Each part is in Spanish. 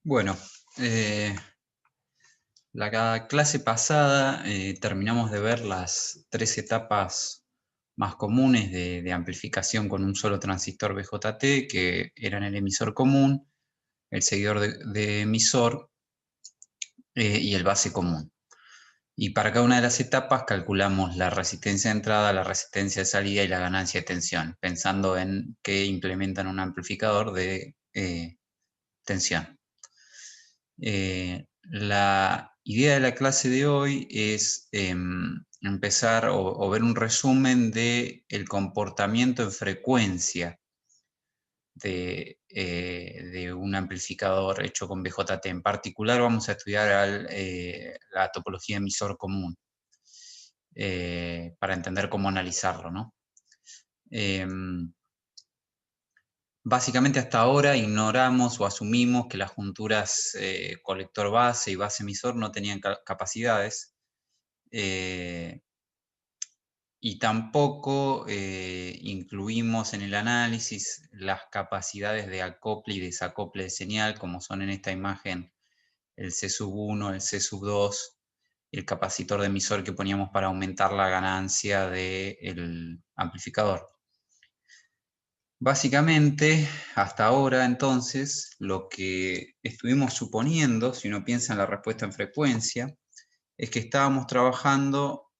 Bueno, la clase pasada terminamos de ver las tres etapas más comunes de amplificación con un solo transistor BJT, que eran el emisor común, el seguidor de emisor y el base común. Y para cada una de las etapas calculamos la resistencia de entrada, la resistencia de salida y la ganancia de tensión, pensando en que implementan un amplificador de tensión. La idea de la clase de hoy es empezar o ver un resumen del comportamiento en frecuencia de un amplificador hecho con BJT. En particular vamos a estudiar la topología emisor común para entender cómo analizarlo, ¿no? Básicamente hasta ahora ignoramos o asumimos que las junturas colector base y base emisor no tenían capacidades y tampoco incluimos en el análisis las capacidades de acople y desacople de señal, como son en esta imagen el C1, el C2, el capacitor de emisor que poníamos para aumentar la ganancia del amplificador. Básicamente, hasta ahora, entonces, lo que estuvimos suponiendo, si uno piensa en la respuesta en frecuencia, es que estábamos trabajando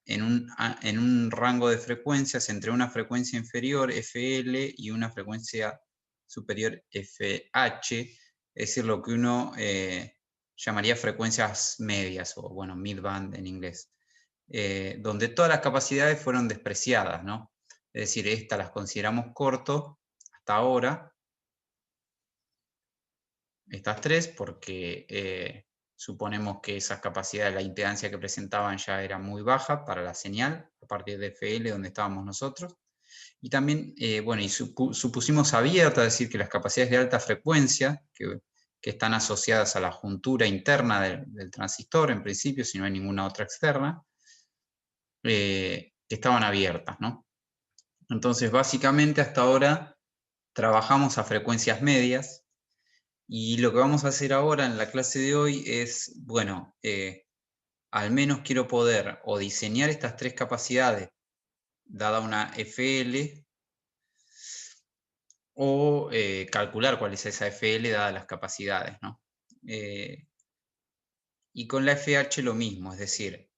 en un rango de frecuencias entre una frecuencia inferior, FL, y una frecuencia superior, FH, es decir, lo que uno llamaría frecuencias medias, o bueno, midband en inglés, donde todas las capacidades fueron despreciadas, ¿no? Es decir, estas las consideramos corto hasta ahora, estas tres, porque suponemos que esas capacidades, la impedancia que presentaban ya era muy baja para la señal, a partir de FL, donde estábamos nosotros. Y también, bueno, y supusimos abierta, es decir, que las capacidades de alta frecuencia, que están asociadas a la juntura interna del transistor, en principio, si no hay ninguna otra externa, que estaban abiertas, ¿no? Entonces, básicamente, hasta ahora trabajamos a frecuencias medias, y lo que vamos a hacer ahora en la clase de hoy es, bueno, al menos quiero poder o diseñar estas tres capacidades dada una FL o calcular cuál es esa FL dada las capacidades, ¿no? Y con la FH lo mismo, es decir,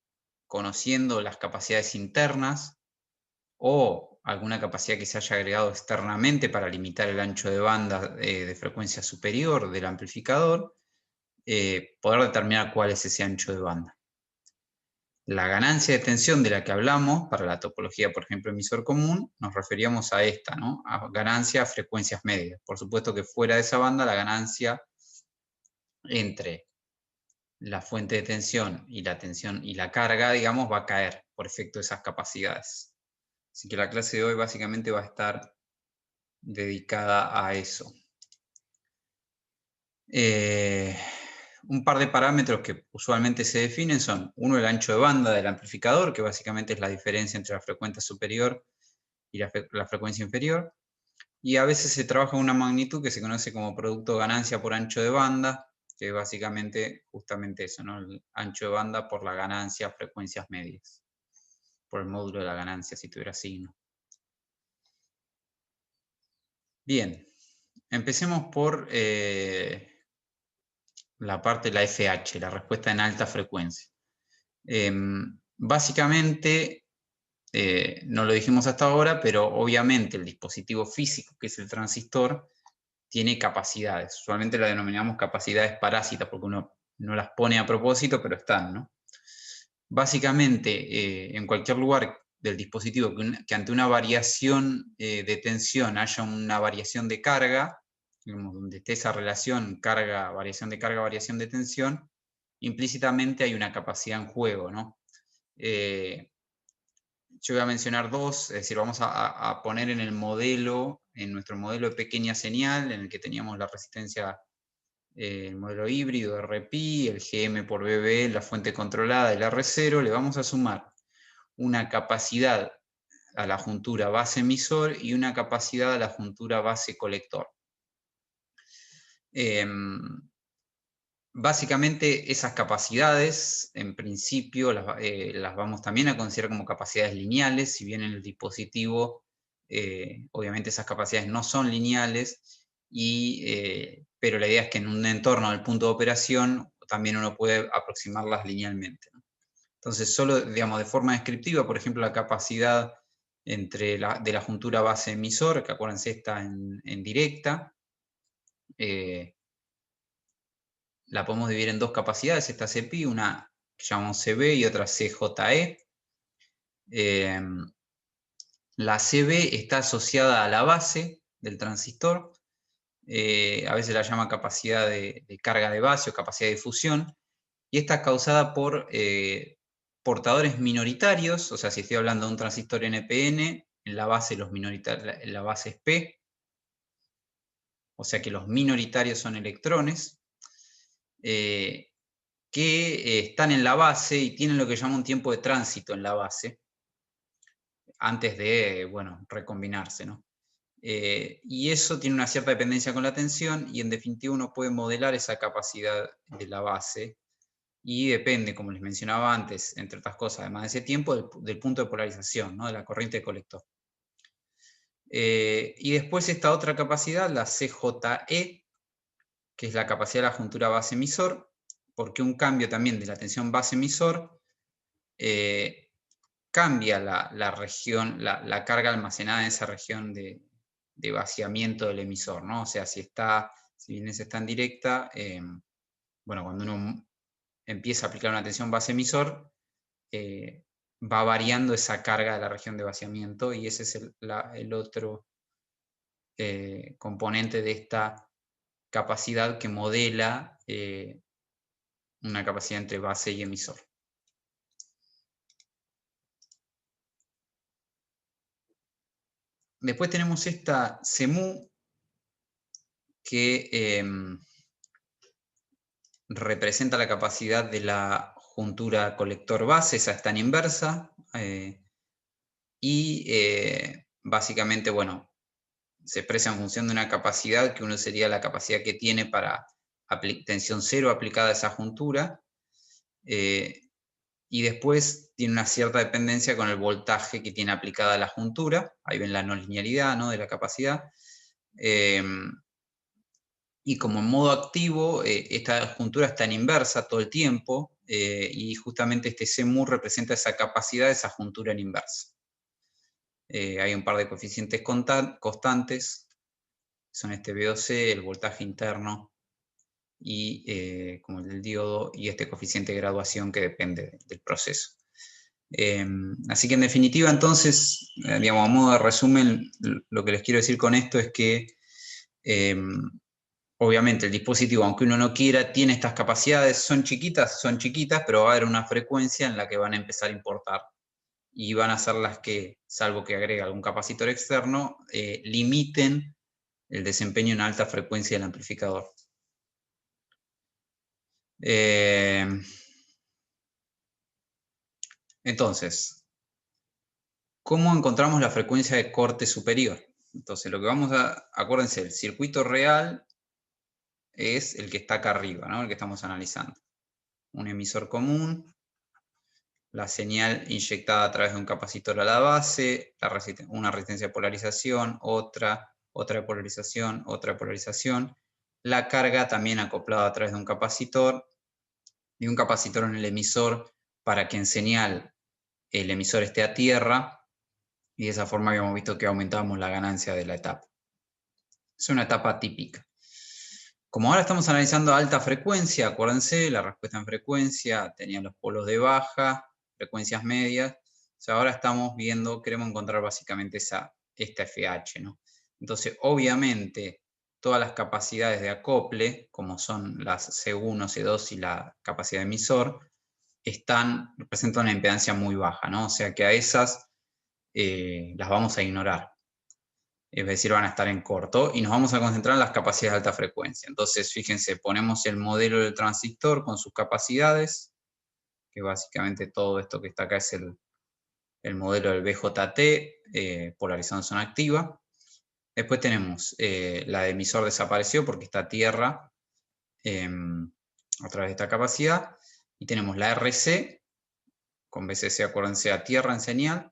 conociendo las capacidades internas o alguna capacidad que se haya agregado externamente para limitar el ancho de banda de frecuencia superior del amplificador, poder determinar cuál es ese ancho de banda. La ganancia de tensión de la que hablamos, para la topología, por ejemplo, emisor común, nos referíamos a esta, ¿no? A ganancia a frecuencias medias. Por supuesto que fuera de esa banda, la ganancia entre la fuente de tensión y la carga, digamos, va a caer por efecto de esas capacidades. Así que la clase de hoy básicamente va a estar dedicada a eso. Un par de parámetros que usualmente se definen son, uno, el ancho de banda del amplificador, que básicamente es la diferencia entre la frecuencia superior y la frecuencia inferior, y a veces se trabaja con una magnitud que se conoce como producto ganancia por ancho de banda, que es básicamente justamente eso, ¿no? El ancho de banda por la ganancia a frecuencias medias, por el módulo de la ganancia si tuviera signo. Bien, empecemos por la parte de la FH, la respuesta en alta frecuencia. Básicamente, no lo dijimos hasta ahora, pero obviamente el dispositivo físico, que es el transistor, tiene capacidades. Usualmente las denominamos capacidades parásitas, porque uno no las pone a propósito, pero están, ¿no? Básicamente, en cualquier lugar del dispositivo que ante una variación de tensión haya una variación de carga, digamos, donde esté esa relación variación de carga, variación de tensión, implícitamente hay una capacidad en juego, ¿no? Yo voy a mencionar dos, es decir, vamos a poner en nuestro modelo de pequeña señal, en el que teníamos la resistencia, el modelo híbrido RPI, el GM por BB, la fuente controlada, el R0, le vamos a sumar una capacidad a la juntura base emisor y una capacidad a la juntura base colector. Básicamente esas capacidades, en principio, las vamos también a considerar como capacidades lineales, si bien en el dispositivo, obviamente esas capacidades no son lineales, pero la idea es que en un entorno del punto de operación también uno puede aproximarlas linealmente, ¿no? Entonces, solo, digamos, de forma descriptiva, por ejemplo, la capacidad de la juntura base-emisor, que acuérdense está en directa, la podemos dividir en dos capacidades, esta CPI, una que llamamos CB y otra CJE. La CB está asociada a la base del transistor, a veces la llama capacidad de carga de base o capacidad de difusión, y esta es causada por portadores minoritarios, o sea, si estoy hablando de un transistor NPN, en la base, la base es P, o sea que los minoritarios son electrones, que están en la base y tienen lo que llama un tiempo de tránsito en la base, antes de, bueno, recombinarse, ¿no? Y eso tiene una cierta dependencia con la tensión y en definitiva uno puede modelar esa capacidad de la base y depende, como les mencionaba antes, entre otras cosas, además de ese tiempo, del punto de polarización, ¿no? De la corriente de colector. Y después esta otra capacidad, la CJE, que es la capacidad de la juntura base-emisor, porque un cambio también de la tensión base-emisor cambia la región, la carga almacenada en esa región de vaciamiento del emisor, ¿no? O sea, si bien está en directa, bueno, cuando uno empieza a aplicar una tensión base-emisor, va variando esa carga de la región de vaciamiento y ese es el otro componente de esta capacidad que modela una capacidad entre base y emisor. Después tenemos esta CMU que representa la capacidad de la juntura colector-base, esa está en inversa, básicamente, bueno, se expresa en función de una capacidad que uno sería la capacidad que tiene para tensión cero aplicada a esa juntura, y después tiene una cierta dependencia con el voltaje que tiene aplicada a la juntura, ahí ven la no linealidad, ¿no?, de la capacidad, y como en modo activo, esta juntura está en inversa todo el tiempo, y justamente este CMU representa esa capacidad de esa juntura en inversa. Hay un par de coeficientes constantes, son este VOC, el voltaje interno, y como el del diodo, y este coeficiente de graduación que depende del proceso. Así que en definitiva, entonces, digamos, a modo de resumen, lo que les quiero decir con esto es que obviamente el dispositivo, aunque uno no quiera, tiene estas capacidades, son chiquitas, pero va a haber una frecuencia en la que van a empezar a importar y van a ser las que, salvo que agregue algún capacitor externo, limiten el desempeño en alta frecuencia del amplificador. Entonces, ¿cómo encontramos la frecuencia de corte superior? Entonces, lo que vamos a, acuérdense, el circuito real es el que está acá arriba, ¿no?, el que estamos analizando. Un emisor común, la señal inyectada a través de un capacitor a la base, una resistencia de polarización, otra de polarización, otra de polarización, la carga también acoplada a través de un capacitor, y un capacitor en el emisor para que en señal el emisor esté a tierra, y de esa forma habíamos visto que aumentábamos la ganancia de la etapa. Es una etapa típica. Como ahora estamos analizando alta frecuencia, acuérdense, la respuesta en frecuencia tenía los polos de baja, frecuencias medias. O sea, ahora estamos viendo, queremos encontrar básicamente esta FH, ¿no? Entonces, obviamente, todas las capacidades de acople, como son las C1, C2 y la capacidad de emisor, representan una impedancia muy baja, ¿no? O sea que a esas las vamos a ignorar. Es decir, van a estar en corto, y nos vamos a concentrar en las capacidades de alta frecuencia. Entonces, fíjense, ponemos el modelo del transistor con sus capacidades, que básicamente todo esto que está acá es el modelo del BJT, polarizado en zona activa. Después tenemos la de emisor desapareció porque está tierra a través de esta capacidad. Y tenemos la RC, con BCC, acuérdense, a tierra en señal,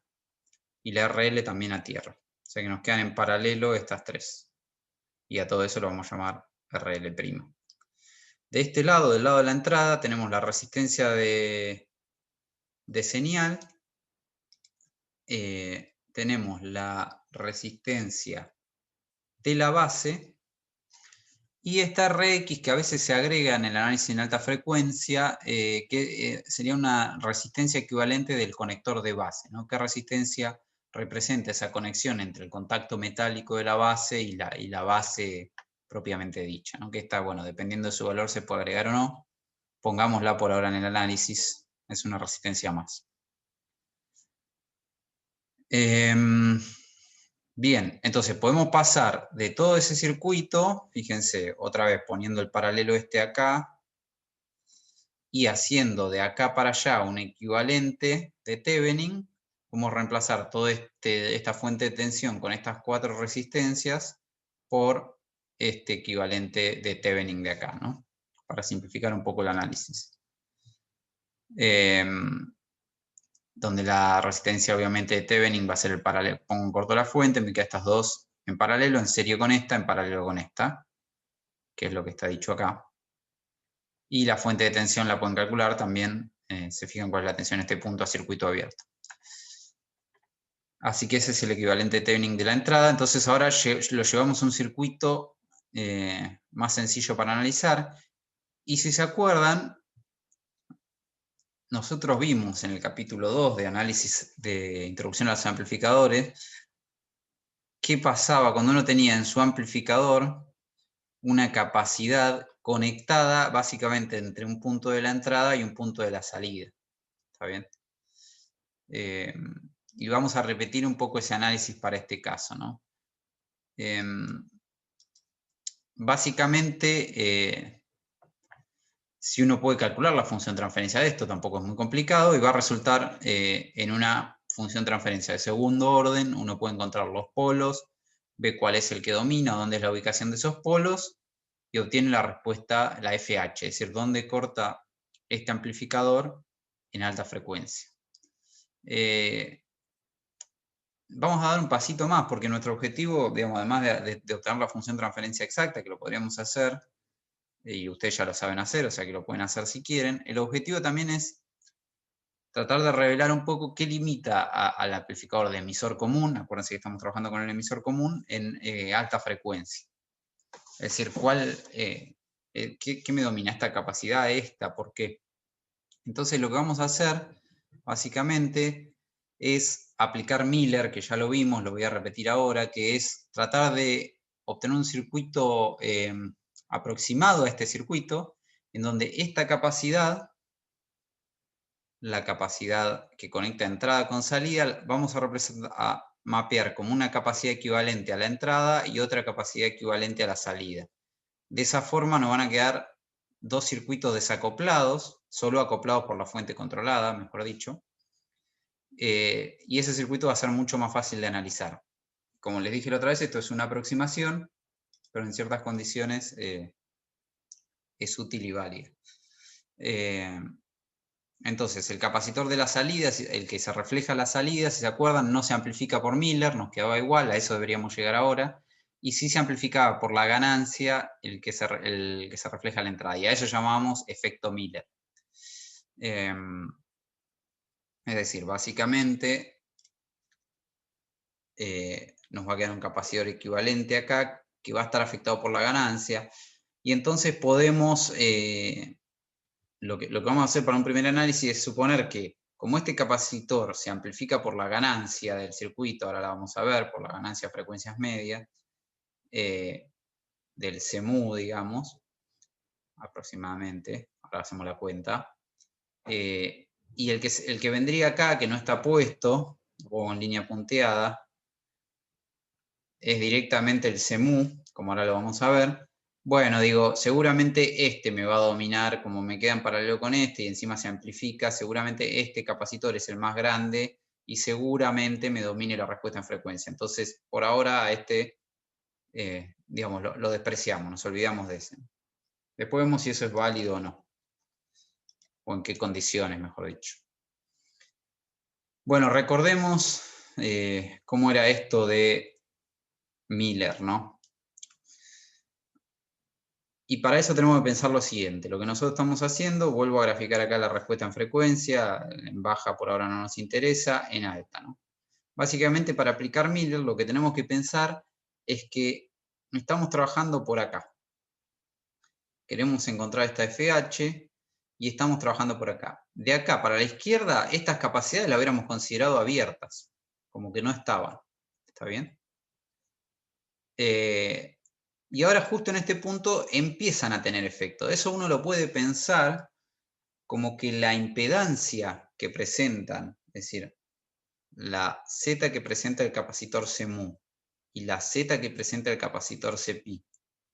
y la RL también a tierra. O sea que nos quedan en paralelo estas tres. Y a todo eso lo vamos a llamar RL'. De este lado, del lado de la entrada, tenemos la resistencia de señal. Tenemos la resistencia de la base. Y esta Rx que a veces se agrega en el análisis en alta frecuencia, que sería una resistencia equivalente del conector de base, ¿no? ¿Qué resistencia representa esa conexión entre el contacto metálico de la base y la base propiamente dicha, ¿no? Que está, bueno, dependiendo de su valor se puede agregar o no. Pongámosla por ahora en el análisis, es una resistencia más. Bien, entonces podemos pasar de todo ese circuito, fíjense, otra vez poniendo el paralelo este acá, y haciendo de acá para allá un equivalente de Thevenin, podemos reemplazar toda esta fuente de tensión con estas 4 resistencias por este equivalente de Thevenin de acá, ¿no? Para simplificar un poco el análisis. Donde la resistencia obviamente de Thevenin va a ser el paralelo. Pongo en corto la fuente, me quedan estas dos en paralelo, en serie con esta, en paralelo con esta, que es lo que está dicho acá. Y la fuente de tensión la pueden calcular también, se fijan cuál es la tensión en este punto a circuito abierto. Así que ese es el equivalente de Thevenin de la entrada. Entonces ahora lo llevamos a un circuito más sencillo para analizar. Y si se acuerdan, nosotros vimos en el capítulo 2 de análisis de introducción a los amplificadores, qué pasaba cuando uno tenía en su amplificador una capacidad conectada básicamente entre un punto de la entrada y un punto de la salida. ¿Está bien? Y vamos a repetir un poco ese análisis para este caso, ¿no? Básicamente, si uno puede calcular la función transferencia de esto, tampoco es muy complicado, y va a resultar en una función transferencia de segundo orden. Uno puede encontrar los polos, ve cuál es el que domina, dónde es la ubicación de esos polos, y obtiene la respuesta, la FH, es decir, dónde corta este amplificador en alta frecuencia. Vamos a dar un pasito más, porque nuestro objetivo, digamos, además de obtener la función transferencia exacta, que lo podríamos hacer, y ustedes ya lo saben hacer, o sea que lo pueden hacer si quieren, el objetivo también es tratar de revelar un poco qué limita al amplificador de emisor común. Acuérdense que estamos trabajando con el emisor común en alta frecuencia. Es decir, ¿qué me domina? ¿Esta capacidad? ¿Esta? ¿Por qué? Entonces lo que vamos a hacer, básicamente, es aplicar Miller, que ya lo vimos, lo voy a repetir ahora, que es tratar de obtener un circuito aproximado a este circuito, en donde esta capacidad, la capacidad que conecta entrada con salida, vamos a mapear como una capacidad equivalente a la entrada y otra capacidad equivalente a la salida. De esa forma nos van a quedar dos circuitos desacoplados, solo acoplados por la fuente controlada, mejor dicho, y ese circuito va a ser mucho más fácil de analizar. Como les dije la otra vez, esto es una aproximación, pero en ciertas condiciones es útil y válida. Entonces, el capacitor de la salida, el que se refleja la salida, si se acuerdan, no se amplifica por Miller, nos quedaba igual, a eso deberíamos llegar ahora, y sí se amplificaba por la ganancia el que se refleja la entrada, y a eso llamamos efecto Miller. Es decir, básicamente nos va a quedar un capacitor equivalente acá, que va a estar afectado por la ganancia, y entonces podemos, lo que vamos a hacer para un primer análisis es suponer que, como este capacitor se amplifica por la ganancia del circuito, ahora la vamos a ver, por la ganancia de frecuencias medias, del CMU, digamos, aproximadamente, ahora hacemos la cuenta, y el que vendría acá, que no está puesto, o en línea punteada, es directamente el CMU, como ahora lo vamos a ver. Bueno, digo, seguramente este me va a dominar, como me queda en paralelo con este y encima se amplifica, seguramente este capacitor es el más grande y seguramente me domine la respuesta en frecuencia. Entonces, por ahora a este digamos, lo despreciamos, nos olvidamos de ese. Después vemos si eso es válido o no, o en qué condiciones, mejor dicho. Bueno, recordemos cómo era esto de Miller, ¿no? Y para eso tenemos que pensar lo siguiente, lo que nosotros estamos haciendo, vuelvo a graficar acá la respuesta en frecuencia, en baja por ahora no nos interesa, en alta, ¿no? Básicamente para aplicar Miller lo que tenemos que pensar es que estamos trabajando por acá. Queremos encontrar esta FH y estamos trabajando por acá. De acá para la izquierda, estas capacidades las hubiéramos considerado abiertas, como que no estaban. ¿Está bien? Y ahora justo en este punto empiezan a tener efecto. Eso uno lo puede pensar como que la impedancia que presentan, es decir, la Z que presenta el capacitor CMU y la Z que presenta el capacitor CPi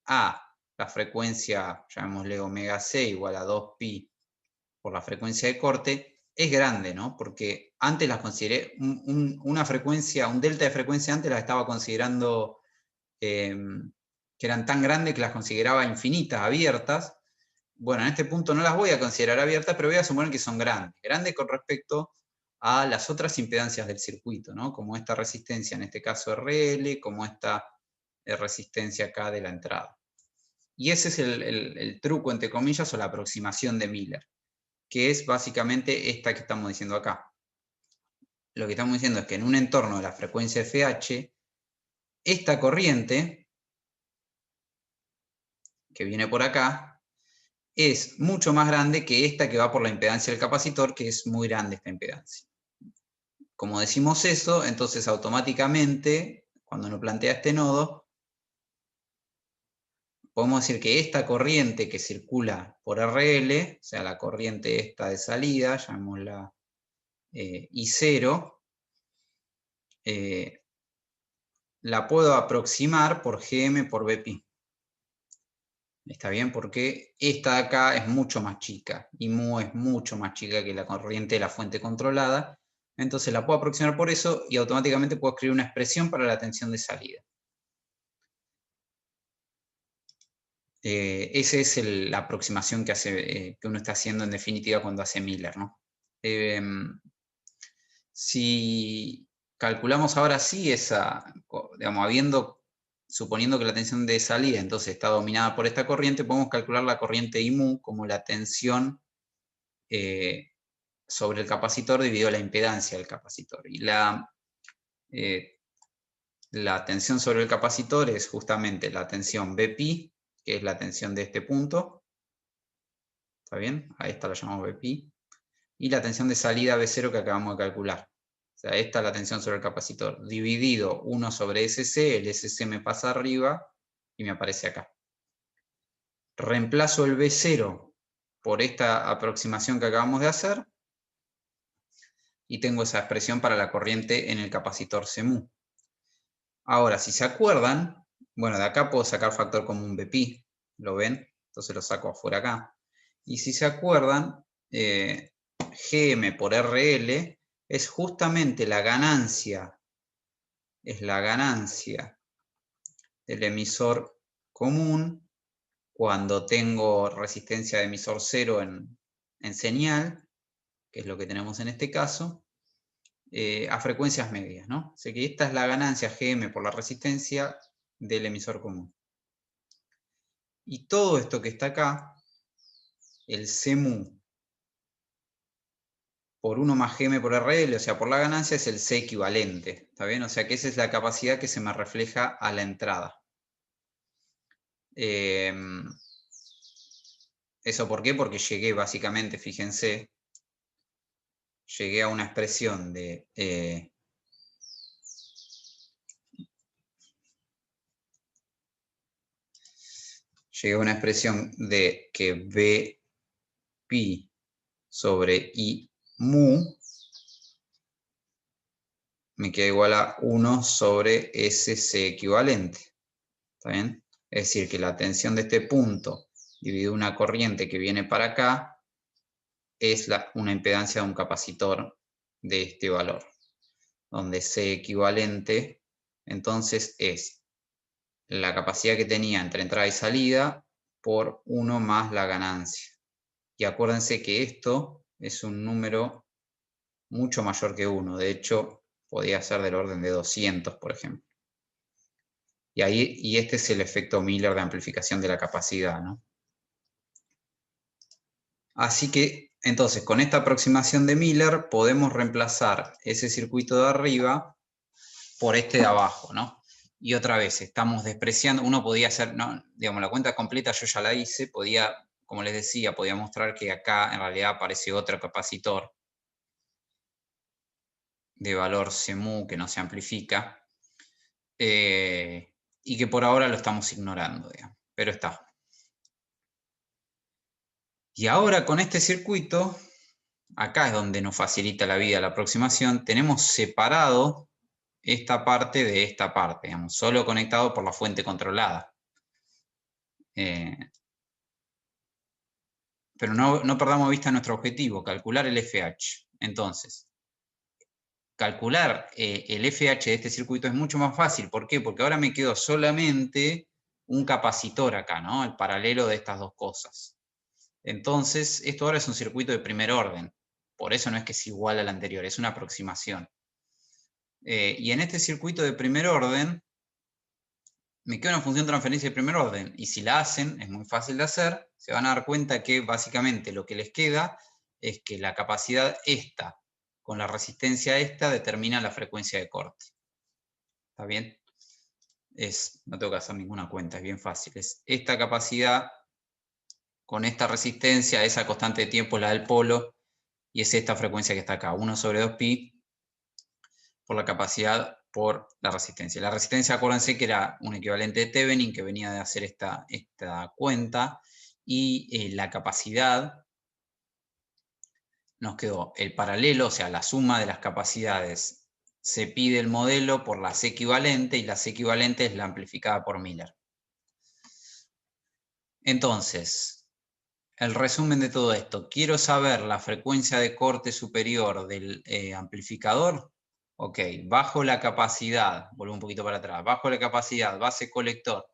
a la frecuencia, llamémosle omega C igual a 2pi por la frecuencia de corte, es grande, ¿no? Porque antes las consideré, una frecuencia, un delta de frecuencia antes las estaba considerando que eran tan grandes que las consideraba infinitas, abiertas. Bueno, en este punto no las voy a considerar abiertas, pero voy a suponer que son grandes. Grandes con respecto a las otras impedancias del circuito, ¿no? Como esta resistencia, en este caso RL, como esta resistencia acá de la entrada. Y ese es el truco, entre comillas, o la aproximación de Miller, que es básicamente esta que estamos diciendo acá. Lo que estamos diciendo es que en un entorno de la frecuencia FH, esta corriente, que viene por acá, es mucho más grande que esta que va por la impedancia del capacitor, que es muy grande esta impedancia. Como decimos eso, entonces automáticamente, cuando uno plantea este nodo, podemos decir que esta corriente que circula por RL, o sea, la corriente esta de salida, llamémosla I0, la puedo aproximar por Gm por Bpi. ¿Está bien? Porque esta de acá es mucho más chica, y mu es mucho más chica que la corriente de la fuente controlada, entonces la puedo aproximar por eso y automáticamente puedo escribir una expresión para la tensión de salida. Esa es la aproximación que uno está haciendo en definitiva cuando hace Miller, ¿no? Si calculamos ahora sí esa, digamos, suponiendo que la tensión de salida entonces está dominada por esta corriente, podemos calcular la corriente IMU como la tensión sobre el capacitor dividido la impedancia del capacitor. Y la tensión sobre el capacitor es justamente la tensión Bpi, que es la tensión de este punto. ¿Está bien? A esta la llamamos Bpi. Y la tensión de salida B0 que acabamos de calcular. O sea, esta es la tensión sobre el capacitor. Dividido 1 sobre SC, el SC me pasa arriba y me aparece acá. Reemplazo el B0 por esta aproximación que acabamos de hacer y tengo esa expresión para la corriente en el capacitor CMU. Ahora, si se acuerdan, bueno, de acá puedo sacar factor común Bpi, ¿lo ven? Entonces lo saco afuera acá. Y si se acuerdan, Gm por RL es justamente la ganancia, del emisor común cuando tengo resistencia de emisor cero en señal, que es lo que tenemos en este caso, a frecuencias medias, ¿no? Así que esta es la ganancia Gm por la resistencia del emisor común. Y todo esto que está acá, el CMU por 1 más Gm por RL, o sea, por la ganancia, es el C equivalente, ¿está bien? O sea, que esa es la capacidad que se me refleja a la entrada. ¿Eso por qué? Porque llegué básicamente, fíjense, llegué a una expresión de... llegué a una expresión de que Bpi sobre I mu me queda igual a 1 sobre SC equivalente. ¿Está bien? Es decir, que la tensión de este punto dividido una corriente que viene para acá es una impedancia de un capacitor de este valor, donde C equivalente entonces es la capacidad que tenía entre entrada y salida por 1 más la ganancia. Y acuérdense que esto es un número mucho mayor que 1. De hecho, podía ser del orden de 200, por ejemplo. Y este es el efecto Miller de amplificación de la capacidad, ¿no? Así que, entonces, con esta aproximación de Miller podemos reemplazar ese circuito de arriba por este de abajo, ¿no? Y otra vez, estamos despreciando, uno podía hacer, ¿no? Digamos, la cuenta completa yo ya la hice, podía, como les decía, podía mostrar que acá en realidad aparece otro capacitor de valor CMU que no se amplifica, y que por ahora lo estamos ignorando, digamos, pero está. Y ahora con este circuito, acá es donde nos facilita la vida la aproximación, tenemos separado esta parte de esta parte, digamos, solo conectado por la fuente controlada. Pero no perdamos vista nuestro objetivo, calcular el FH. Entonces, calcular el FH de este circuito es mucho más fácil. ¿Por qué? Porque ahora me quedó solamente un capacitor acá, ¿no? El paralelo de estas dos cosas. Entonces, esto ahora es un circuito de primer orden. Por eso no es que es igual al anterior, es una aproximación. Y en este circuito de primer orden, me queda una función de transferencia de primer orden. Y si la hacen, es muy fácil de hacer, se van a dar cuenta que básicamente lo que les queda es que la capacidad esta con la resistencia esta determina la frecuencia de corte. ¿Está bien? No tengo que hacer ninguna cuenta, es bien fácil. Es esta capacidad con esta resistencia, esa constante de tiempo es la del polo, y es esta frecuencia que está acá, 1 sobre 2pi por la capacidad por la resistencia. La resistencia, acuérdense que era un equivalente de Thevenin que venía de hacer esta cuenta, y la capacidad nos quedó el paralelo, o sea, la suma de las capacidades. Se pide el modelo por la C equivalente, y la C equivalente es la amplificada por Miller. Entonces, el resumen de todo esto. Quiero saber la frecuencia de corte superior del amplificador. Ok, bajo la capacidad, vuelvo un poquito para atrás, bajo la capacidad base colector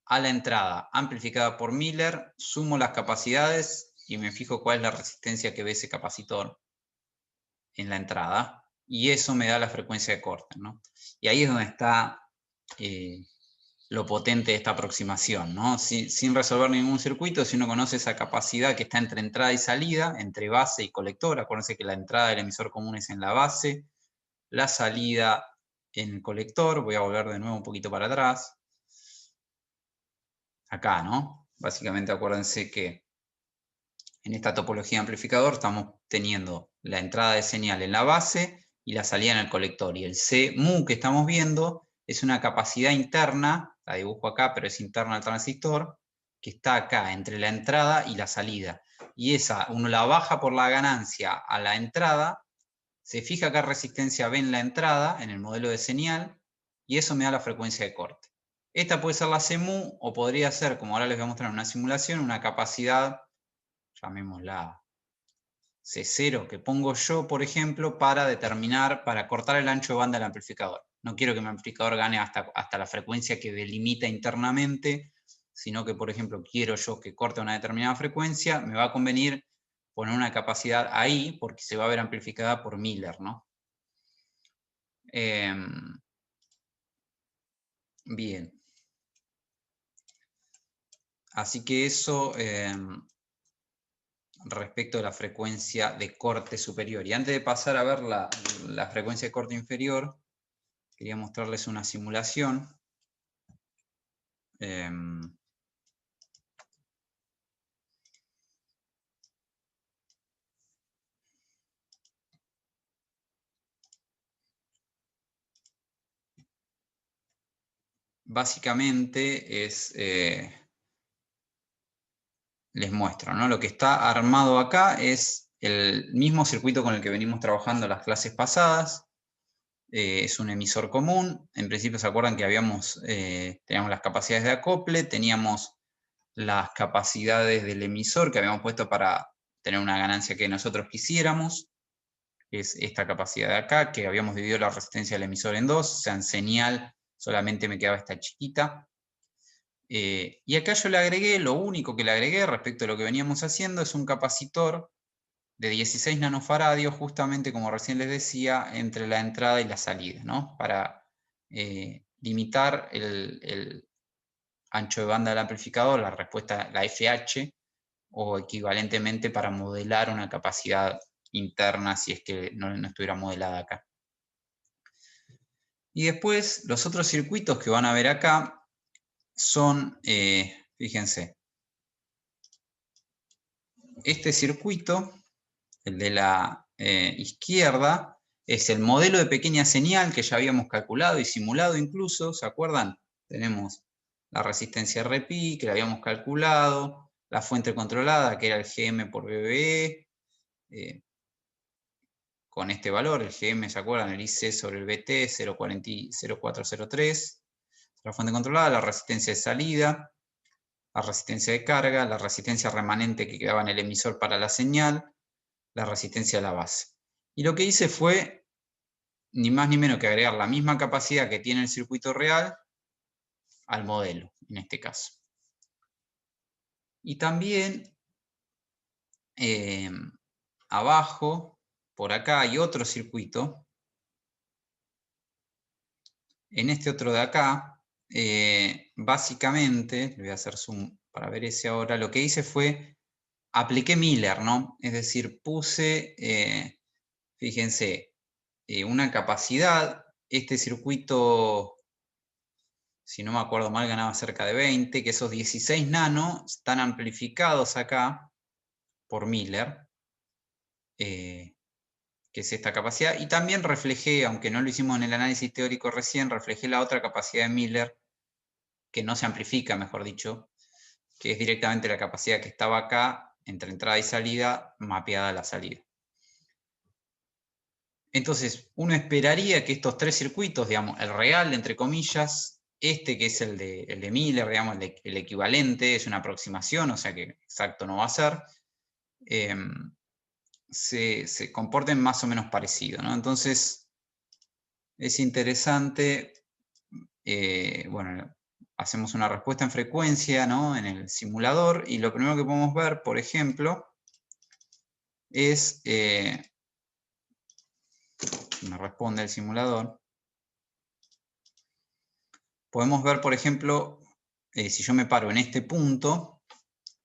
a la entrada amplificada por Miller, sumo las capacidades y me fijo cuál es la resistencia que ve ese capacitor en la entrada, y eso me da la frecuencia de corte, ¿no? Y ahí es donde está lo potente de esta aproximación, ¿no? Sin resolver ningún circuito, si uno conoce esa capacidad que está entre entrada y salida, entre base y colector. Acuérdense que la entrada del emisor común es en la base, la salida en el colector. Voy a volver de nuevo un poquito para atrás. Acá, ¿no? Básicamente acuérdense que en esta topología de amplificador estamos teniendo la entrada de señal en la base y la salida en el colector. Y el CMU que estamos viendo es una capacidad interna, la dibujo acá, pero es interna al transistor, que está acá entre la entrada y la salida. Y esa uno la baja por la ganancia a la entrada, se fija acá resistencia B en la entrada, en el modelo de señal, y eso me da la frecuencia de corte. Esta puede ser la CMU, o podría ser, como ahora les voy a mostrar en una simulación, una capacidad, llamémosla C0, que pongo yo, por ejemplo, para cortar el ancho de banda del amplificador. No quiero que mi amplificador gane hasta la frecuencia que delimita internamente, sino que, por ejemplo, quiero yo que corte una determinada frecuencia, me va a convenir poner una capacidad ahí, porque se va a ver amplificada por Miller, ¿no? Bien. Así que eso respecto a la frecuencia de corte superior. Y antes de pasar a ver la frecuencia de corte inferior, quería mostrarles una simulación. Básicamente es, les muestro, ¿no? Lo que está armado acá es el mismo circuito con el que venimos trabajando las clases pasadas. Es un emisor común. En principio se acuerdan que teníamos las capacidades de acople, teníamos las capacidades del emisor que habíamos puesto para tener una ganancia que nosotros quisiéramos. Es esta capacidad de acá, que habíamos dividido la resistencia del emisor en dos, o sea, en señal solamente me quedaba esta chiquita. Y acá yo le agregué, lo único que le agregué respecto a lo que veníamos haciendo es un capacitor de 16 nanofaradios, justamente como recién les decía, entre la entrada y la salida, ¿no? Para limitar el ancho de banda del amplificador, la respuesta, la FH, o equivalentemente para modelar una capacidad interna si es que no estuviera modelada acá. Y después los otros circuitos que van a ver acá son, fíjense, este circuito, el de la izquierda, es el modelo de pequeña señal que ya habíamos calculado y simulado incluso, ¿se acuerdan? Tenemos la resistencia RPI que la habíamos calculado, la fuente controlada que era el GM por BBE, con este valor, el GM, ¿se acuerdan? El IC sobre el BT 0,0403, la fuente controlada, la resistencia de salida, la resistencia de carga, la resistencia remanente que quedaba en el emisor para la señal, la resistencia de la base. Y lo que hice fue ni más ni menos que agregar la misma capacidad que tiene el circuito real al modelo, en este caso. Y también abajo, por acá, hay otro circuito. En este otro de acá, básicamente, le voy a hacer zoom para ver ese ahora, lo que hice fue, apliqué Miller, ¿no? Es decir, puse, fíjense, una capacidad, este circuito, si no me acuerdo mal, ganaba cerca de 20, que esos 16 nano están amplificados acá por Miller, que es esta capacidad, y también reflejé, aunque no lo hicimos en el análisis teórico recién, reflejé la otra capacidad de Miller, que no se amplifica, mejor dicho, que es directamente la capacidad que estaba acá, entre entrada y salida, mapeada a la salida. Entonces, uno esperaría que estos tres circuitos, digamos, el real, entre comillas, este que es el de Miller, digamos, el equivalente, es una aproximación, o sea que exacto no va a ser, se comporten más o menos parecido, ¿no? Entonces, es interesante, bueno, hacemos una respuesta en frecuencia, ¿no? En el simulador, y lo primero que podemos ver, por ejemplo, es, me responde el simulador, podemos ver, por ejemplo, si yo me paro en este punto,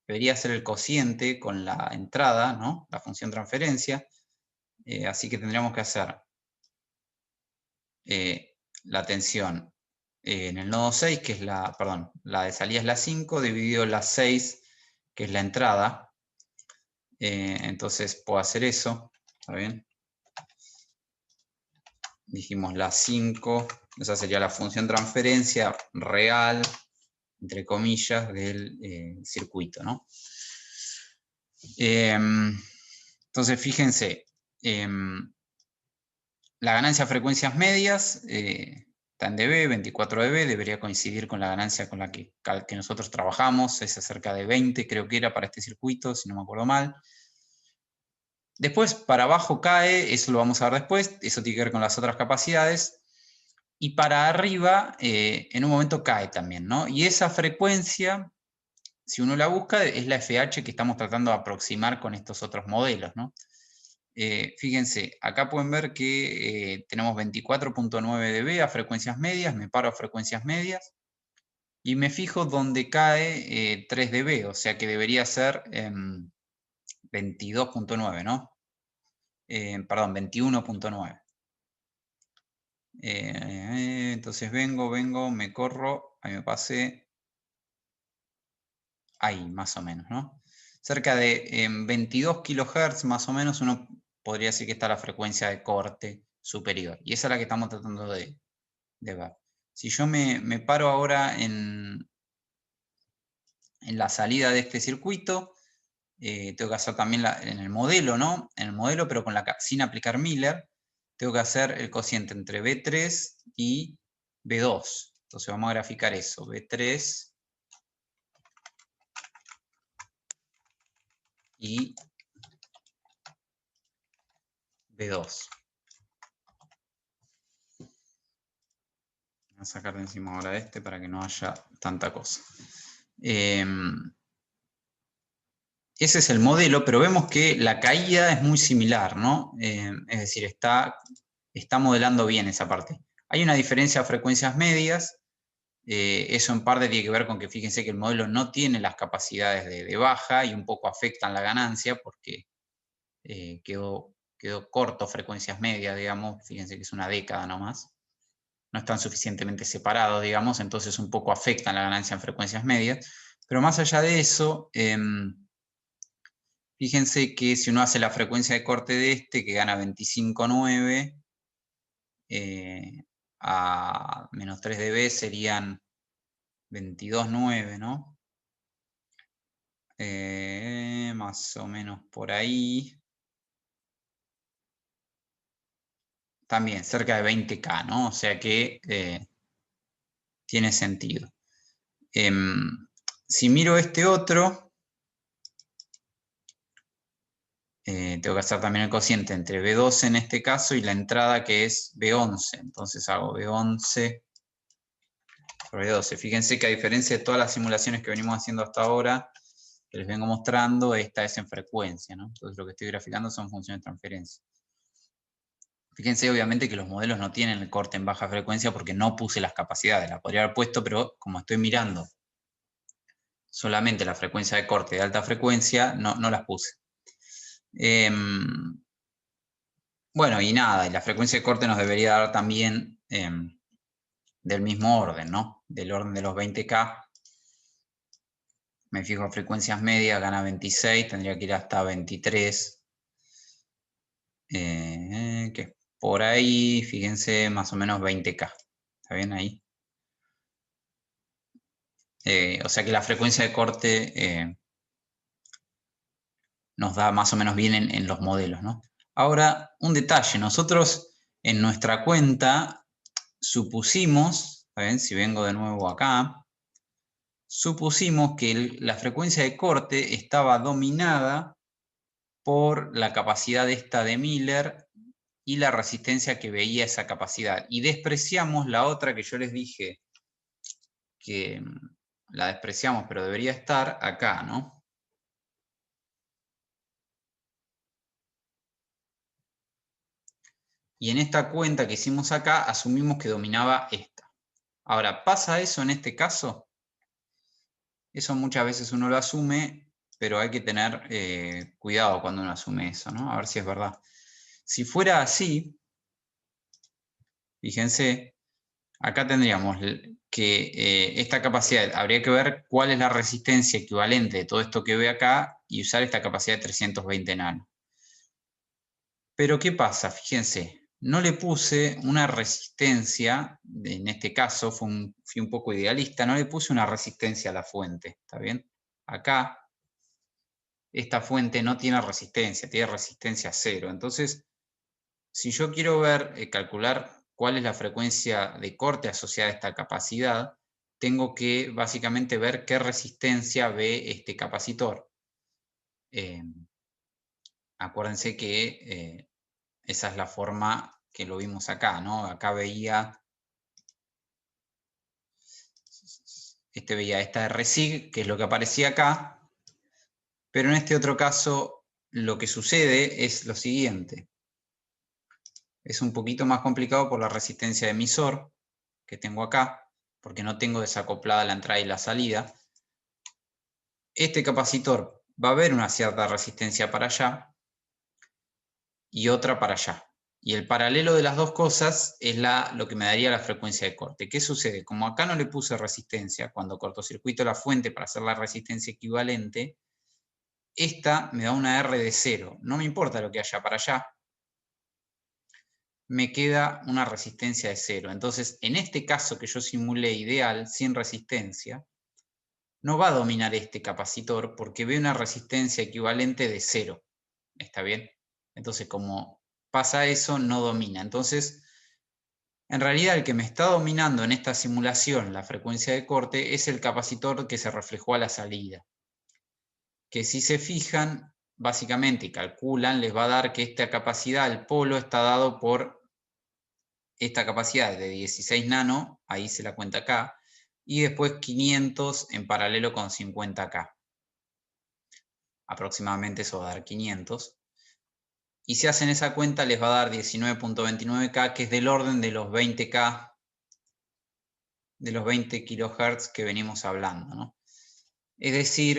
debería ser el cociente con la entrada, ¿no? La función transferencia, así que tendríamos que hacer la tensión en el nodo 6, que es la, perdón, la de salida es la 5, dividido la 6, que es la entrada. Entonces puedo hacer eso, ¿está bien? Dijimos la 5, esa sería la función transferencia real, entre comillas, del circuito, ¿no? Entonces fíjense, la ganancia a frecuencias medias está en dB, 24 dB, debería coincidir con la ganancia con la que nosotros trabajamos, es acerca de 20, creo que era para este circuito, si no me acuerdo mal. Después para abajo cae, eso lo vamos a ver después, eso tiene que ver con las otras capacidades. Y para arriba, en un momento cae también, ¿no? Y esa frecuencia, si uno la busca, es la FH que estamos tratando de aproximar con estos otros modelos, ¿no? Fíjense, acá pueden ver que tenemos 24.9 dB a frecuencias medias, me paro a frecuencias medias, y me fijo donde cae 3 dB, o sea que debería ser 22.9, ¿no? Perdón, 21.9. Entonces vengo, me corro, ahí me pasé, ahí más o menos, ¿no? Cerca de 22 kHz más o menos uno podría decir que está la frecuencia de corte superior. Y esa es la que estamos tratando de ver. Si yo me paro ahora en la salida de este circuito, tengo que hacer también en el modelo, ¿no? En el modelo, pero sin aplicar Miller, tengo que hacer el cociente entre B3 y B2. Entonces vamos a graficar eso, B3 y B2. a sacar de encima ahora este para que no haya tanta cosa. Ese es el modelo, pero vemos que la caída es muy similar, ¿no? Es decir, está modelando bien esa parte. Hay una diferencia a frecuencias medias. Eso en parte tiene que ver con que fíjense que el modelo no tiene las capacidades de baja y un poco afectan la ganancia porque quedó corto frecuencias medias, digamos. Fíjense que es una década nomás. No están suficientemente separados, digamos, entonces un poco afectan la ganancia en frecuencias medias. Pero más allá de eso, fíjense que si uno hace la frecuencia de corte de este, que gana 25,9, a menos 3 dB serían 22,9, ¿no? Más o menos por ahí. También cerca de 20K, ¿no? O sea que tiene sentido. Si miro este otro, tengo que hacer también el cociente entre B12 en este caso y la entrada que es B11. Entonces hago B11 por B12. Fíjense que a diferencia de todas las simulaciones que venimos haciendo hasta ahora, que les vengo mostrando, esta es en frecuencia, ¿no? Entonces lo que estoy graficando son funciones de transferencia. Fíjense obviamente que los modelos no tienen el corte en baja frecuencia porque no puse las capacidades. La podría haber puesto, pero como estoy mirando solamente la frecuencia de corte de alta frecuencia, no las puse. Bueno, y nada, y la frecuencia de corte nos debería dar también del mismo orden, ¿no? Del orden de los 20K. Me fijo en frecuencias medias, gana 26, tendría que ir hasta 23. Que por ahí, fíjense, más o menos 20K. ¿Está bien ahí? O sea que la frecuencia de corte nos da más o menos bien en los modelos, ¿no? Ahora, un detalle. Nosotros en nuestra cuenta supusimos, ¿saben? Si vengo de nuevo acá, supusimos que la frecuencia de corte estaba dominada por la capacidad esta de Miller y la resistencia que veía esa capacidad. Y despreciamos la otra que yo les dije que la despreciamos, pero debería estar acá, ¿no? Y en esta cuenta que hicimos acá, asumimos que dominaba esta. Ahora, ¿pasa eso en este caso? Eso muchas veces uno lo asume, pero hay que tener cuidado cuando uno asume eso, ¿no? A ver si es verdad. Si fuera así, fíjense, acá tendríamos que esta capacidad, habría que ver cuál es la resistencia equivalente de todo esto que ve acá y usar esta capacidad de 320 nano. Pero ¿qué pasa? Fíjense, no le puse una resistencia, en este caso fui un poco idealista, no le puse una resistencia a la fuente, ¿está bien? Acá, esta fuente no tiene resistencia, tiene resistencia cero. Entonces, si yo quiero calcular cuál es la frecuencia de corte asociada a esta capacidad, tengo que básicamente ver qué resistencia ve este capacitor. Acuérdense que esa es la forma que lo vimos acá, ¿no? Acá veía esta RSIG, que es lo que aparecía acá, pero en este otro caso lo que sucede es lo siguiente. Es un poquito más complicado por la resistencia de emisor que tengo acá, porque no tengo desacoplada la entrada y la salida. Este capacitor va a haber una cierta resistencia para allá y otra para allá. Y el paralelo de las dos cosas es lo que me daría la frecuencia de corte. ¿Qué sucede? Como acá no le puse resistencia, cuando cortocircuito la fuente para hacer la resistencia equivalente, esta me da una R de 0. No me importa lo que haya para allá, me queda una resistencia de 0. Entonces, en este caso que yo simulé ideal, sin resistencia, no va a dominar este capacitor porque ve una resistencia equivalente de 0. ¿Está bien? Entonces, como pasa eso, no domina. Entonces, en realidad el que me está dominando en esta simulación la frecuencia de corte es el capacitor que se reflejó a la salida. Que si se fijan, básicamente calculan, les va a dar que esta capacidad, el polo, está dado por esta capacidad de 16 nano, ahí se la cuenta acá, y después 500 en paralelo con 50K. Aproximadamente eso va a dar 500. Y si hacen esa cuenta les va a dar 19.29K, que es del orden de los 20K, de los 20 kHz que venimos hablando, ¿no? Es decir,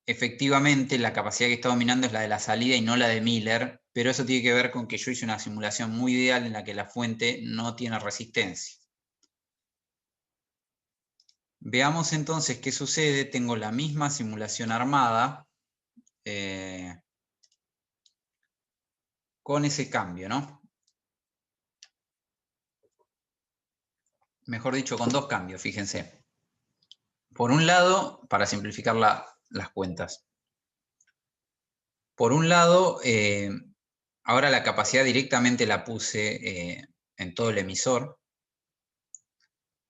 efectivamente la capacidad que está dominando es la de la salida y no la de Miller, pero eso tiene que ver con que yo hice una simulación muy ideal en la que la fuente no tiene resistencia. Veamos entonces qué sucede. Tengo la misma simulación armada con ese cambio, ¿no? Mejor dicho, con dos cambios, fíjense. Por un lado, para simplificar las cuentas. Por un lado, ahora la capacidad directamente la puse en todo el emisor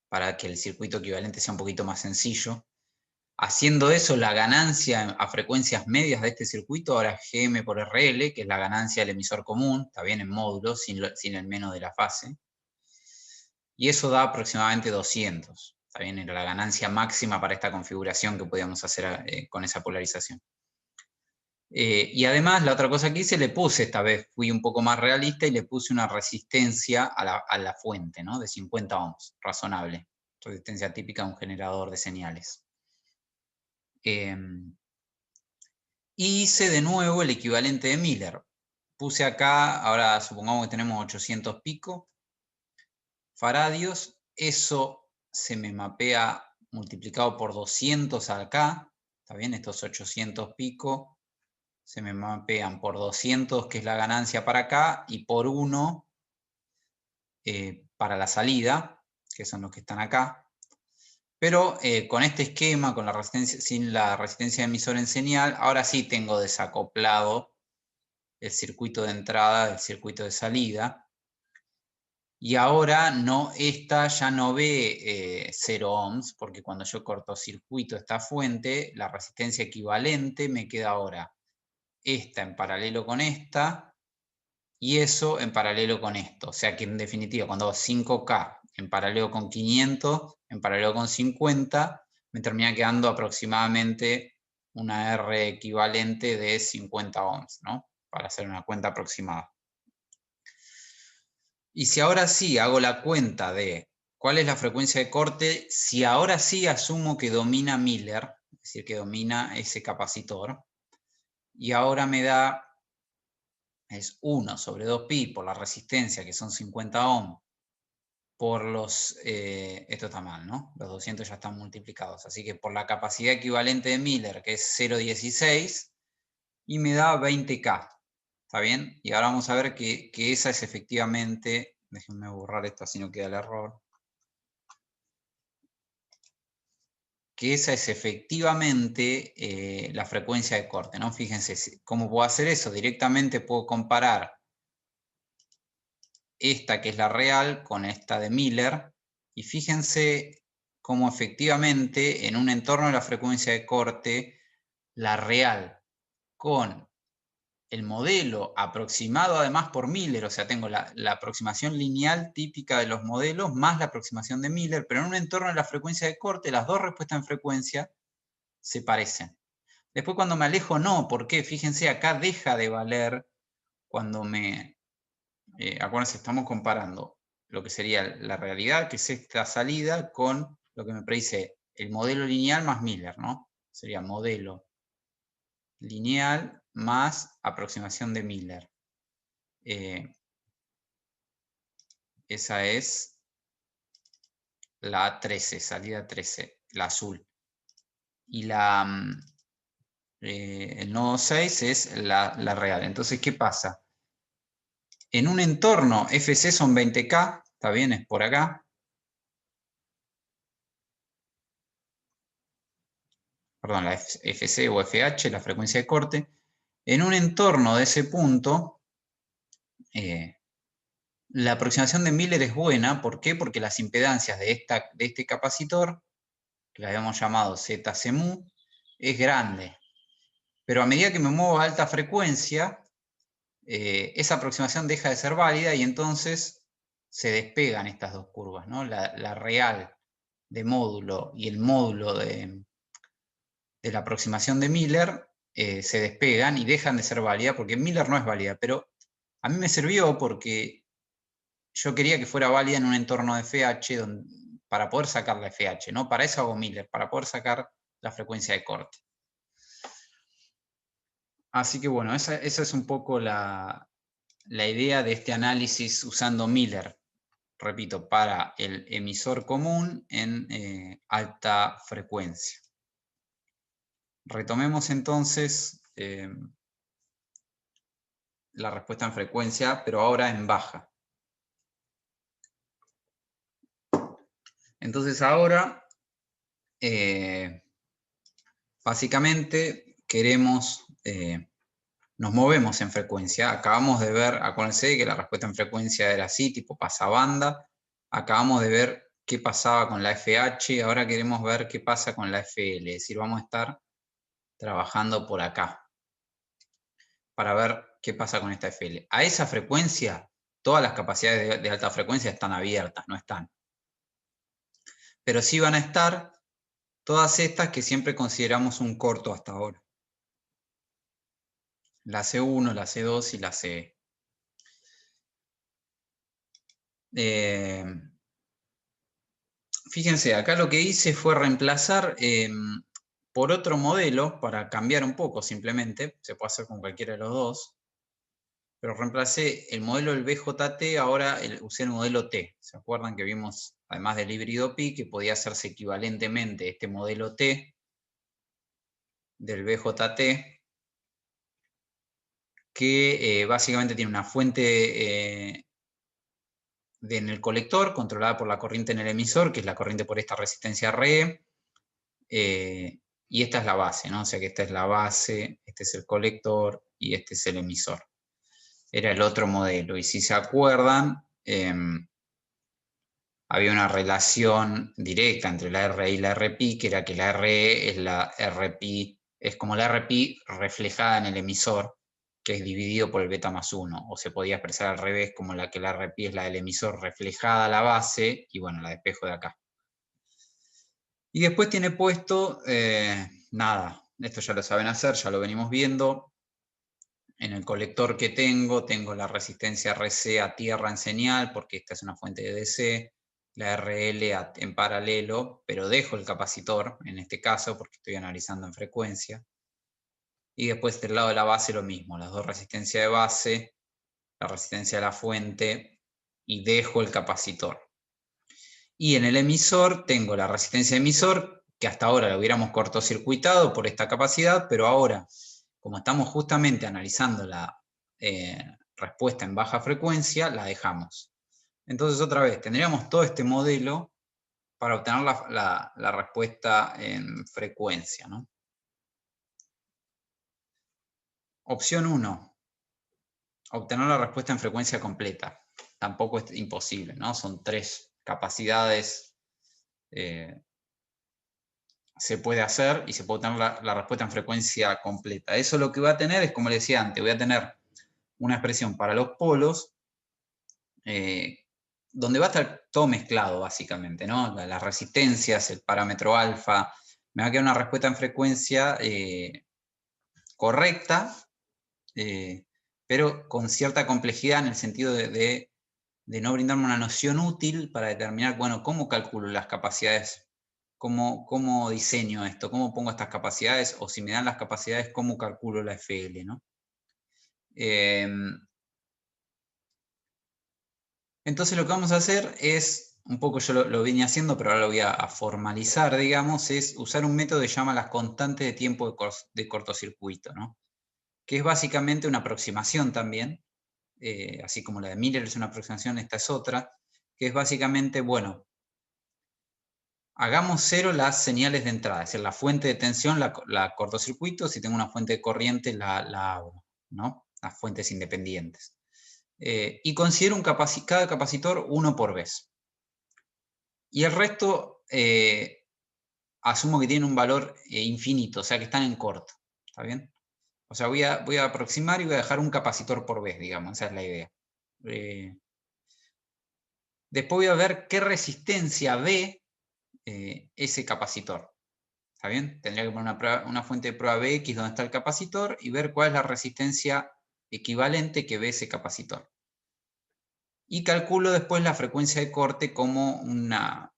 para que el circuito equivalente sea un poquito más sencillo. Haciendo eso, la ganancia a frecuencias medias de este circuito ahora es GM por RL, que es la ganancia del emisor común, está bien en módulos, sin el menos de la fase. Y eso da aproximadamente 200. Está bien, era la ganancia máxima para esta configuración que podíamos hacer con esa polarización. Y además, la otra cosa que hice, le puse, esta vez fui un poco más realista y le puse una resistencia a la fuente, ¿no? De 50 ohms, razonable. Resistencia típica de un generador de señales. Hice de nuevo el equivalente de Miller. Puse acá, ahora supongamos que tenemos 800 pico faradios. Eso se me mapea multiplicado por 200 acá. ¿Está bien? Estos 800 pico se me mapean por 200, que es la ganancia para acá, y por 1 para la salida, que son los que están acá. Pero con este esquema, con la resistencia, sin la resistencia de emisor en señal, ahora sí tengo desacoplado el circuito de entrada del circuito de salida. Y ahora esta ya no ve 0 ohms, porque cuando yo cortocircuito esta fuente, la resistencia equivalente me queda ahora esta en paralelo con esta, y eso en paralelo con esto. O sea que en definitiva, cuando hago 5K en paralelo con 500, en paralelo con 50, me termina quedando aproximadamente una R equivalente de 50 ohms, ¿no? Para hacer una cuenta aproximada. Y si ahora sí hago la cuenta de cuál es la frecuencia de corte, si ahora sí asumo que domina Miller, es decir, que domina ese capacitor, y ahora me da, es 1 sobre 2pi por la resistencia, que son 50 ohms, por los, esto está mal, ¿no? Los 200 ya están multiplicados, así que por la capacidad equivalente de Miller, que es 0,16, y me da 20K, ¿está bien? Y ahora vamos a ver que esa es efectivamente, déjenme borrar esto así no queda el error, que esa es efectivamente la frecuencia de corte, ¿no? Fíjense, ¿cómo puedo hacer eso? Directamente puedo comparar esta que es la real con esta de Miller, y fíjense cómo efectivamente en un entorno de la frecuencia de corte, la real con el modelo aproximado además por Miller, o sea, tengo la aproximación lineal típica de los modelos más la aproximación de Miller, pero en un entorno de la frecuencia de corte, las dos respuestas en frecuencia se parecen. Después cuando me alejo, no. ¿Por qué? Fíjense, acá deja de valer cuando me... acuérdense, estamos comparando lo que sería la realidad, que es esta salida, con lo que me predice el modelo lineal más Miller, ¿no? Sería modelo lineal más aproximación de Miller. Esa es la 13, salida 13, la azul. Y el nodo 6 es la real. Entonces, ¿qué pasa? En un entorno, FC son 20K, está bien, es por acá. Perdón, la FC o FH, la frecuencia de corte. En un entorno de ese punto, la aproximación de Miller es buena. ¿Por qué? Porque las impedancias de este capacitor, que la habíamos llamado ZCMU, es grande. Pero a medida que me muevo a alta frecuencia, esa aproximación deja de ser válida y entonces se despegan estas dos curvas, ¿no? La real de módulo y el módulo de la aproximación de Miller se despegan y dejan de ser válida, porque Miller no es válida, pero a mí me sirvió porque yo quería que fuera válida en un entorno de FH para poder sacar la FH, ¿no? Para eso hago Miller, para poder sacar la frecuencia de corte. Así que bueno, esa es un poco la idea de este análisis usando Miller, repito, para el emisor común en alta frecuencia. Retomemos entonces la respuesta en frecuencia, pero ahora en baja. Entonces ahora, básicamente, nos movemos en frecuencia. Acabamos de ver, acuérdense que la respuesta en frecuencia era así, tipo pasabanda. Acabamos de ver qué pasaba con la FH, ahora queremos ver qué pasa con la FL, es decir, vamos a estar trabajando por acá para ver qué pasa con esta FL. A esa frecuencia, todas las capacidades de alta frecuencia están abiertas, no están. Pero sí van a estar todas estas que siempre consideramos un corto hasta ahora. La C1, la C2 y la CE. Fíjense, acá lo que hice fue reemplazar por otro modelo, para cambiar un poco simplemente, se puede hacer con cualquiera de los dos, pero reemplacé el modelo del BJT, ahora usé el modelo T. ¿Se acuerdan que vimos, además del híbrido pi, que podía hacerse equivalentemente este modelo T del BJT, que básicamente tiene una fuente en el colector, controlada por la corriente en el emisor, que es la corriente por esta resistencia RE, y esta es la base, ¿no? O sea que esta es la base, este es el colector y este es el emisor. Era el otro modelo, y si se acuerdan, había una relación directa entre la RE y la RPi, que era que la RE es la RPi, es como la RPi reflejada en el emisor, que es dividido por el beta más 1, o se podía expresar al revés, como que la RPi es la del emisor reflejada a la base, y bueno, la despejo de acá. Y después tiene puesto, nada, esto ya lo saben hacer, ya lo venimos viendo. En el colector que tengo la resistencia RC a tierra en señal, porque esta es una fuente de DC, la RL en paralelo, pero dejo el capacitor, en este caso, porque estoy analizando en frecuencia. Y después del lado de la base lo mismo, las dos resistencias de base, la resistencia de la fuente, y dejo el capacitor. Y en el emisor tengo la resistencia de emisor, que hasta ahora lo hubiéramos cortocircuitado por esta capacidad, pero ahora, como estamos justamente analizando la respuesta en baja frecuencia, la dejamos. Entonces, otra vez, tendríamos todo este modelo para obtener la respuesta en frecuencia, ¿no? Opción 1, obtener la respuesta en frecuencia completa. Tampoco es imposible, ¿no? Son 3 capacidades. Se puede hacer y se puede obtener la respuesta en frecuencia completa. Eso lo que va a tener es, como les decía antes, voy a tener una expresión para los polos, donde va a estar todo mezclado básicamente, ¿no? Las resistencias, el parámetro alfa, me va a quedar una respuesta en frecuencia correcta, pero con cierta complejidad en el sentido de no brindarme una noción útil para determinar, bueno, cómo calculo las capacidades. ¿Cómo diseño esto? ¿Cómo pongo estas capacidades? O si me dan las capacidades, ¿cómo calculo la FL? ¿No? Entonces lo que vamos a hacer es, un poco yo lo vine haciendo, pero ahora lo voy a formalizar, digamos, es usar un método que se llama las constantes de tiempo de cortocircuito, ¿no? Que es básicamente una aproximación también, así como la de Miller es una aproximación, esta es otra, que es básicamente, bueno, hagamos cero las señales de entrada, es decir, la fuente de tensión la cortocircuito, si tengo una fuente de corriente la abro, ¿no? Las fuentes independientes. Y considero cada capacitor uno por vez. Y el resto asumo que tiene un valor infinito, o sea que están en corto, ¿está bien? O sea, voy a aproximar y voy a dejar un capacitor por vez, digamos, esa es la idea. Después voy a ver qué resistencia ve ese capacitor. ¿Está bien? Tendría que poner una fuente de prueba Bx donde está el capacitor y ver cuál es la resistencia equivalente que ve ese capacitor. Y calculo después la frecuencia de corte como una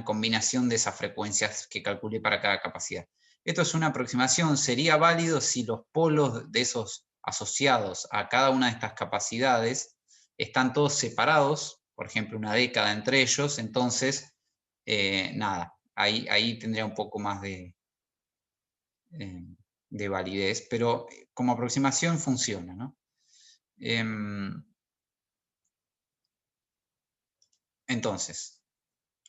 combinación de esas frecuencias que calculé para cada capacidad. Esto es una aproximación, sería válido si los polos de esos asociados a cada una de estas capacidades están todos separados, por ejemplo una década entre ellos, entonces nada, ahí tendría un poco más de validez, pero como aproximación funciona, ¿no? Entonces,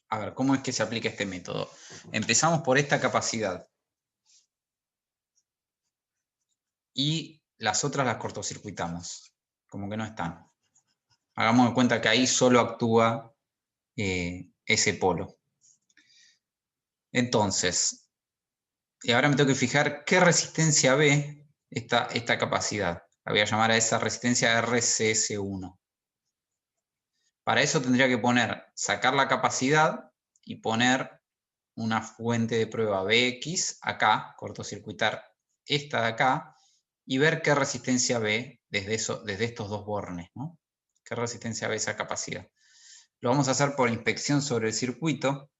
a ver, ¿cómo es que se aplica este método? Empezamos por esta capacidad. Y las otras las cortocircuitamos, como que no están. Hagamos de cuenta que ahí solo actúa ese polo. Entonces, y ahora me tengo que fijar qué resistencia ve esta capacidad. La voy a llamar a esa resistencia RCS1. Para eso tendría que sacar la capacidad y poner una fuente de prueba Bx acá, cortocircuitar esta de acá, y ver qué resistencia ve desde estos dos bornes, ¿no? ¿Qué resistencia ve esa capacidad? Lo vamos a hacer por inspección sobre el circuito.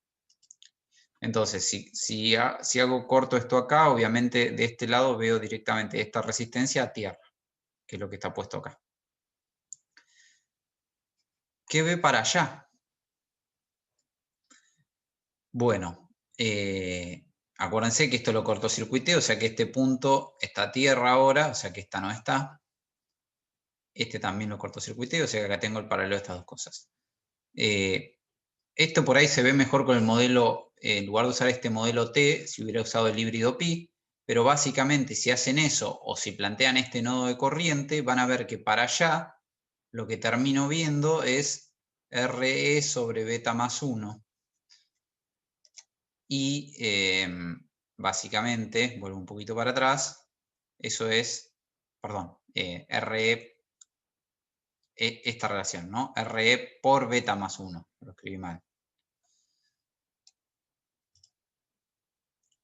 Entonces, si hago corto esto acá, obviamente de este lado veo directamente esta resistencia a tierra, que es lo que está puesto acá. ¿Qué ve para allá? Bueno, acuérdense que esto lo cortocircuité, o sea que este punto está a tierra ahora, o sea que esta no está. Este también lo cortocircuité, o sea que acá tengo el paralelo de estas dos cosas. Esto por ahí se ve mejor con el modelo, en lugar de usar este modelo T, si hubiera usado el híbrido pi, pero básicamente si hacen eso o si plantean este nodo de corriente, van a ver que para allá lo que termino viendo es RE sobre beta más 1. Y básicamente, vuelvo un poquito para atrás, eso es, perdón, RE, esta relación, ¿no? RE por beta más 1, lo escribí mal.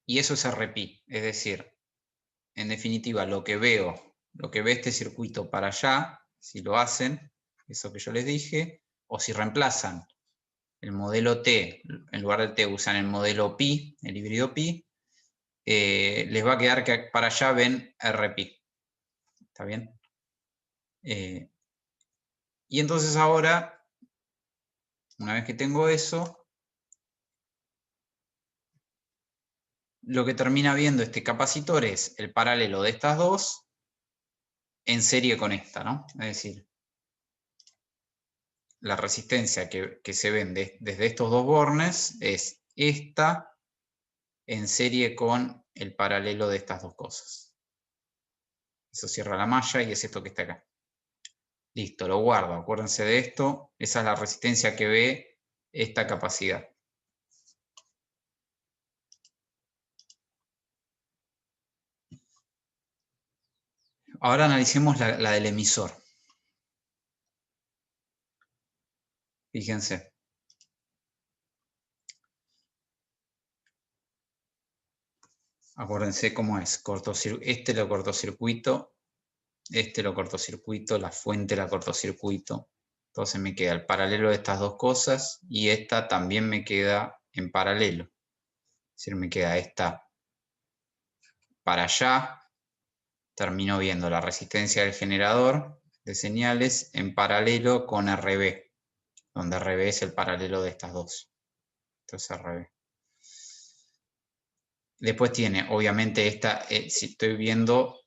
Y eso es RPi, es decir, en definitiva, lo que ve este circuito para allá, si lo hacen, eso que yo les dije, o si reemplazan el modelo T, en lugar de T usan el modelo pi, el híbrido pi, les va a quedar que para allá ven RPi. ¿Está bien? Y entonces ahora, una vez que tengo eso, lo que termina viendo este capacitor es el paralelo de estas dos en serie con esta, ¿no? Es decir, la resistencia que se ven desde estos dos bornes es esta en serie con el paralelo de estas dos cosas. Eso cierra la malla y es esto que está acá. Listo, lo guardo. Acuérdense de esto. Esa es la resistencia que ve esta capacidad. Ahora analicemos la del emisor. Fíjense. Acuérdense cómo es. Este lo cortocircuito, este lo cortocircuito, la fuente la cortocircuito. Entonces me queda el paralelo de estas dos cosas y esta también me queda en paralelo. Es decir, me queda esta para allá. Termino viendo la resistencia del generador de señales en paralelo con RB, donde RB es el paralelo de estas dos. Esto es RB. Después tiene, obviamente, esta, si estoy viendo,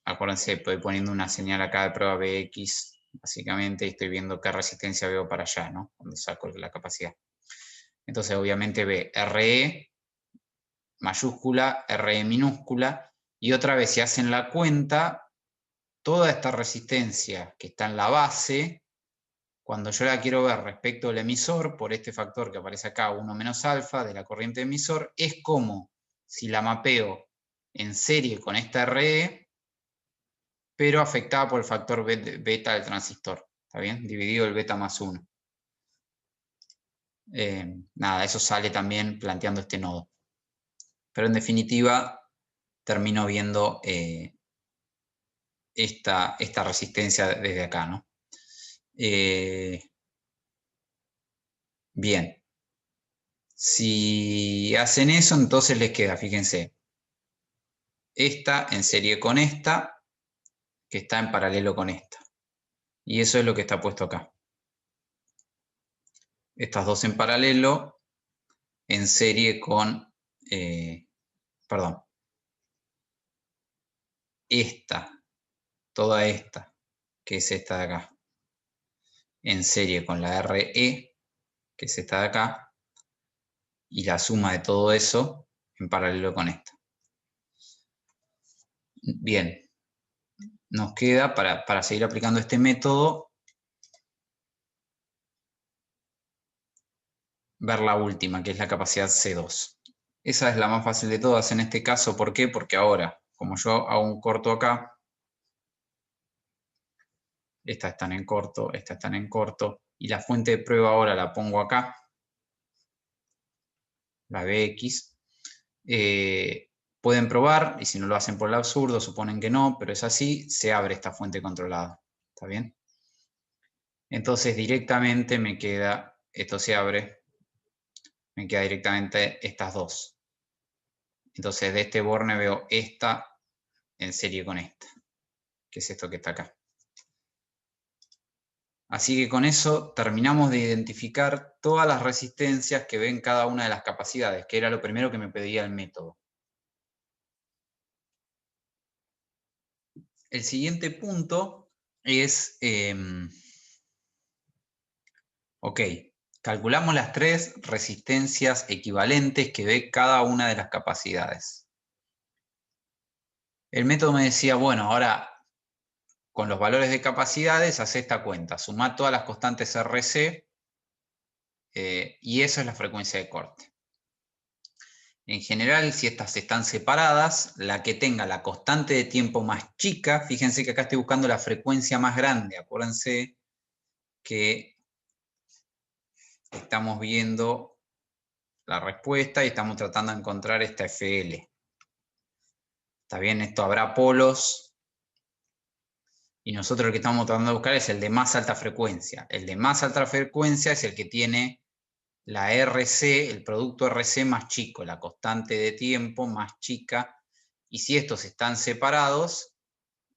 acuérdense, estoy poniendo una señal acá de prueba Bx, básicamente, y estoy viendo qué resistencia veo para allá, ¿no? Cuando saco la capacidad. Entonces, obviamente, ve RE mayúscula, RE minúscula, y otra vez, si hacen la cuenta, toda esta resistencia que está en la base, cuando yo la quiero ver respecto al emisor, por este factor que aparece acá, 1 menos alfa de la corriente emisor, es como si la mapeo en serie con esta RE, pero afectada por el factor beta del transistor. ¿Está bien? Dividido el beta más 1. Nada, eso sale también planteando este nodo. Pero en definitiva, termino viendo esta resistencia desde acá, ¿no? Bien. Si hacen eso, entonces les queda, fíjense, esta en serie con esta, que está en paralelo con esta. Y eso es lo que está puesto acá. Estas dos en paralelo, en serie con, perdón, esta, toda esta, que es esta de acá, en serie con la RE, que es esta de acá, y la suma de todo eso en paralelo con esta. Bien, nos queda para seguir aplicando este método, ver la última, que es la capacidad C2. Esa es la más fácil de todas en este caso. ¿Por qué? Porque ahora, como yo hago un corto acá, estas están en corto, estas están en corto, y la fuente de prueba ahora la pongo acá, la BX. Pueden probar, y si no lo hacen por el absurdo, suponen que no, pero es así, se abre esta fuente controlada. ¿Está bien? Entonces directamente me queda, esto se abre, me queda directamente estas dos. Entonces de este borne veo esta en serie con esta, que es esto que está acá. Así que con eso terminamos de identificar todas las resistencias que ven cada una de las capacidades, que era lo primero que me pedía el método. El siguiente punto es, ok, calculamos las tres resistencias equivalentes que ve cada una de las capacidades. El método me decía, bueno, ahora con los valores de capacidades hace esta cuenta, suma todas las constantes RC y eso es la frecuencia de corte. En general, si estas están separadas, la que tenga la constante de tiempo más chica, fíjense que acá estoy buscando la frecuencia más grande, acuérdense que estamos viendo la respuesta y estamos tratando de encontrar esta FL. Está bien, esto habrá polos y nosotros lo que estamos tratando de buscar es el de más alta frecuencia. El de más alta frecuencia es el que tiene la RC, el producto RC más chico, la constante de tiempo más chica. Y si estos están separados,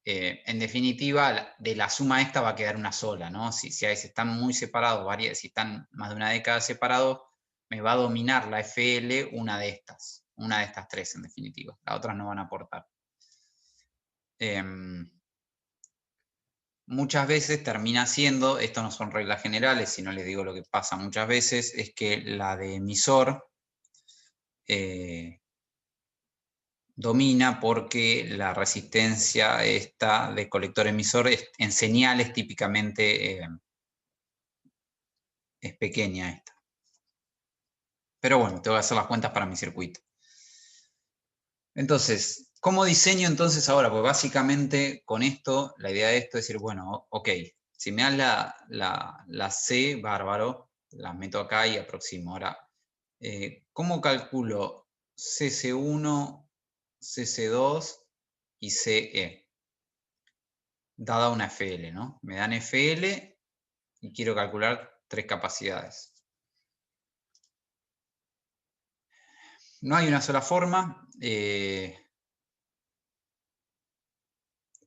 en definitiva, de la suma esta va a quedar una sola, ¿no? Si están muy separados, si están más de una década separados, me va a dominar la FL una de estas tres en definitiva. Las otras no van a aportar. Muchas veces termina siendo, esto no son reglas generales, sino les digo lo que pasa muchas veces, es que la de emisor domina porque la resistencia esta de colector emisor en señales típicamente es pequeña esta. Pero bueno, tengo que hacer las cuentas para mi circuito. Entonces, ¿cómo diseño entonces ahora? Pues básicamente con esto, la idea de esto es decir, bueno, ok, si me dan la C, bárbaro, la meto acá y aproximo. Ahora, ¿cómo calculo CC1, CC2 y CE? Dada una FL, ¿no? Me dan FL y quiero calcular tres capacidades. No hay una sola forma.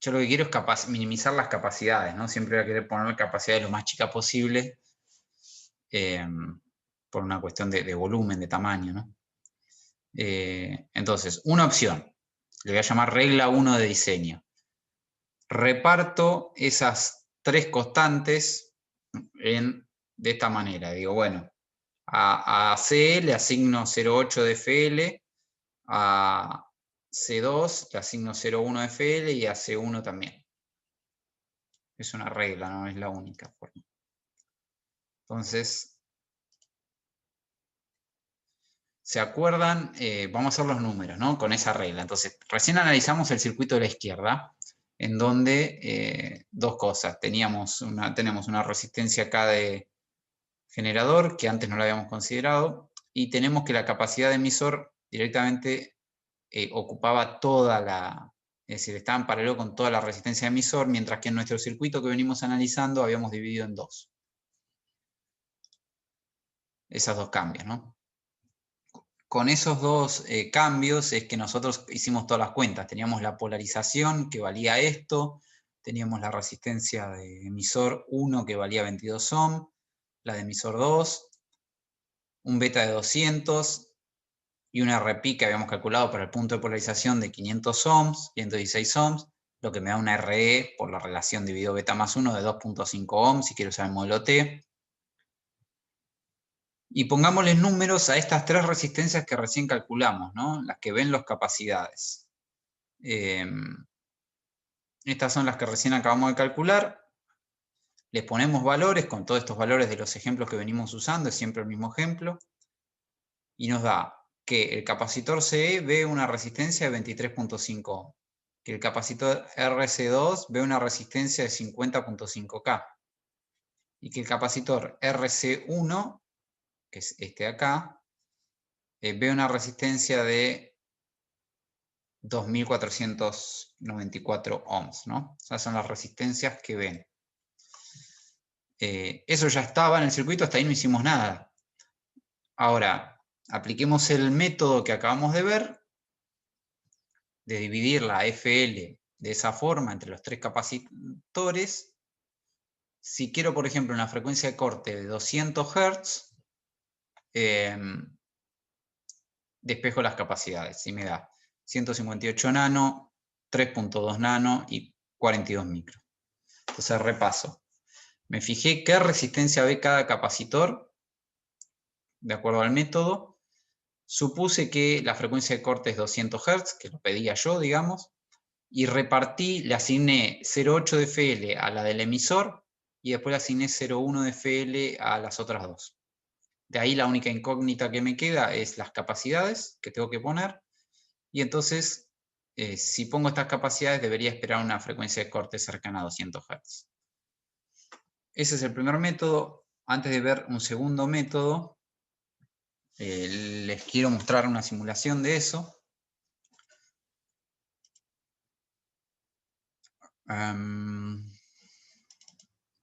Yo lo que quiero es minimizar las capacidades, ¿no? Siempre voy a querer poner capacidades lo más chicas posible por una cuestión de volumen, de tamaño, ¿no? Entonces, una opción, le voy a llamar regla 1 de diseño. Reparto esas tres constantes de esta manera. Digo, bueno, a C le asigno 0,8 de FL, a C2 le asigno 0,1 de FL y a C1 también. Es una regla, no es la única forma. Entonces, ¿Se acuerdan? Vamos a hacer los números, ¿no? Con esa regla. Entonces, recién analizamos el circuito de la izquierda, en donde dos cosas. Tenemos una resistencia acá de generador, que antes no la habíamos considerado, y tenemos que la capacidad de emisor directamente ocupaba toda la... Es decir, estaba en paralelo con toda la resistencia de emisor, mientras que en nuestro circuito que venimos analizando habíamos dividido en dos. Esos dos cambios, ¿no? Con esos dos cambios es que nosotros hicimos todas las cuentas. Teníamos la polarización que valía esto, teníamos la resistencia de emisor 1 que valía 22 ohm, la de emisor 2, un beta de 200 y una RPI que habíamos calculado para el punto de polarización de 500 ohms, 116 ohms, lo que me da una RE por la relación dividido beta más 1 de 2.5 ohms si quiero usar el modelo T. Y pongámosle números a estas tres resistencias que recién calculamos, ¿no? Las que ven las capacidades. Estas son las que recién acabamos de calcular. Les ponemos valores con todos estos valores de los ejemplos que venimos usando, es siempre el mismo ejemplo. Y nos da que el capacitor CE ve una resistencia de 23.5 ohm, que el capacitor RC2 ve una resistencia de 50.5K, y que el capacitor RC1, que es este de acá, ve una resistencia de 2494 ohms, ¿no? Esas son las resistencias que ven. Eso ya estaba en el circuito, hasta ahí no hicimos nada. Ahora, apliquemos el método que acabamos de ver, de dividir la FL de esa forma entre los tres capacitores. Si quiero, por ejemplo, una frecuencia de corte de 200 Hz, despejo las capacidades y me da 158 nano, 3.2 nano y 42 micro. Entonces repaso. Me fijé qué resistencia ve cada capacitor, de acuerdo al método. Supuse que la frecuencia de corte es 200 Hz, que lo pedía yo, digamos, y repartí, le asigné 0,8 de FL a la del emisor y después le asigné 0,1 de FL a las otras dos. De ahí la única incógnita que me queda es las capacidades que tengo que poner, y entonces si pongo estas capacidades debería esperar una frecuencia de corte cercana a 200 Hz. Ese es el primer método. Antes de ver un segundo método, les quiero mostrar una simulación de eso.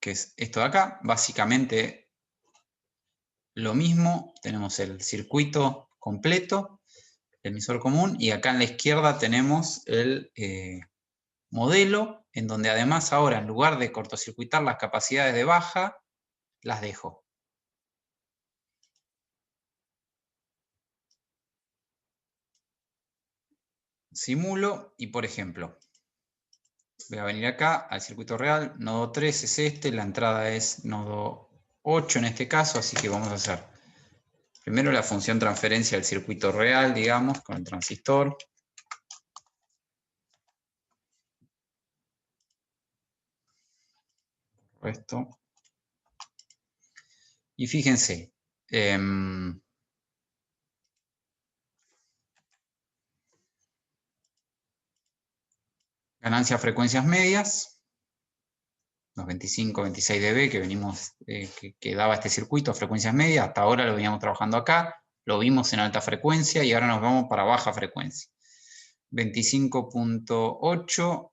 Que es esto de acá. Básicamente lo mismo. Tenemos el circuito completo, el emisor común, y acá en la izquierda tenemos el modelo, en donde además ahora en lugar de cortocircuitar las capacidades de baja, las dejo. Simulo y, por ejemplo, voy a venir acá al circuito real, nodo 3 es este, la entrada es nodo 8 en este caso, así que vamos a hacer primero la función transferencia del circuito real, digamos, con el transistor. Esto. Y fíjense, ganancia frecuencias medias, los 25, 26 dB que venimos, que daba este circuito, frecuencias medias, hasta ahora lo veníamos trabajando acá, lo vimos en alta frecuencia y ahora nos vamos para baja frecuencia. 25.8,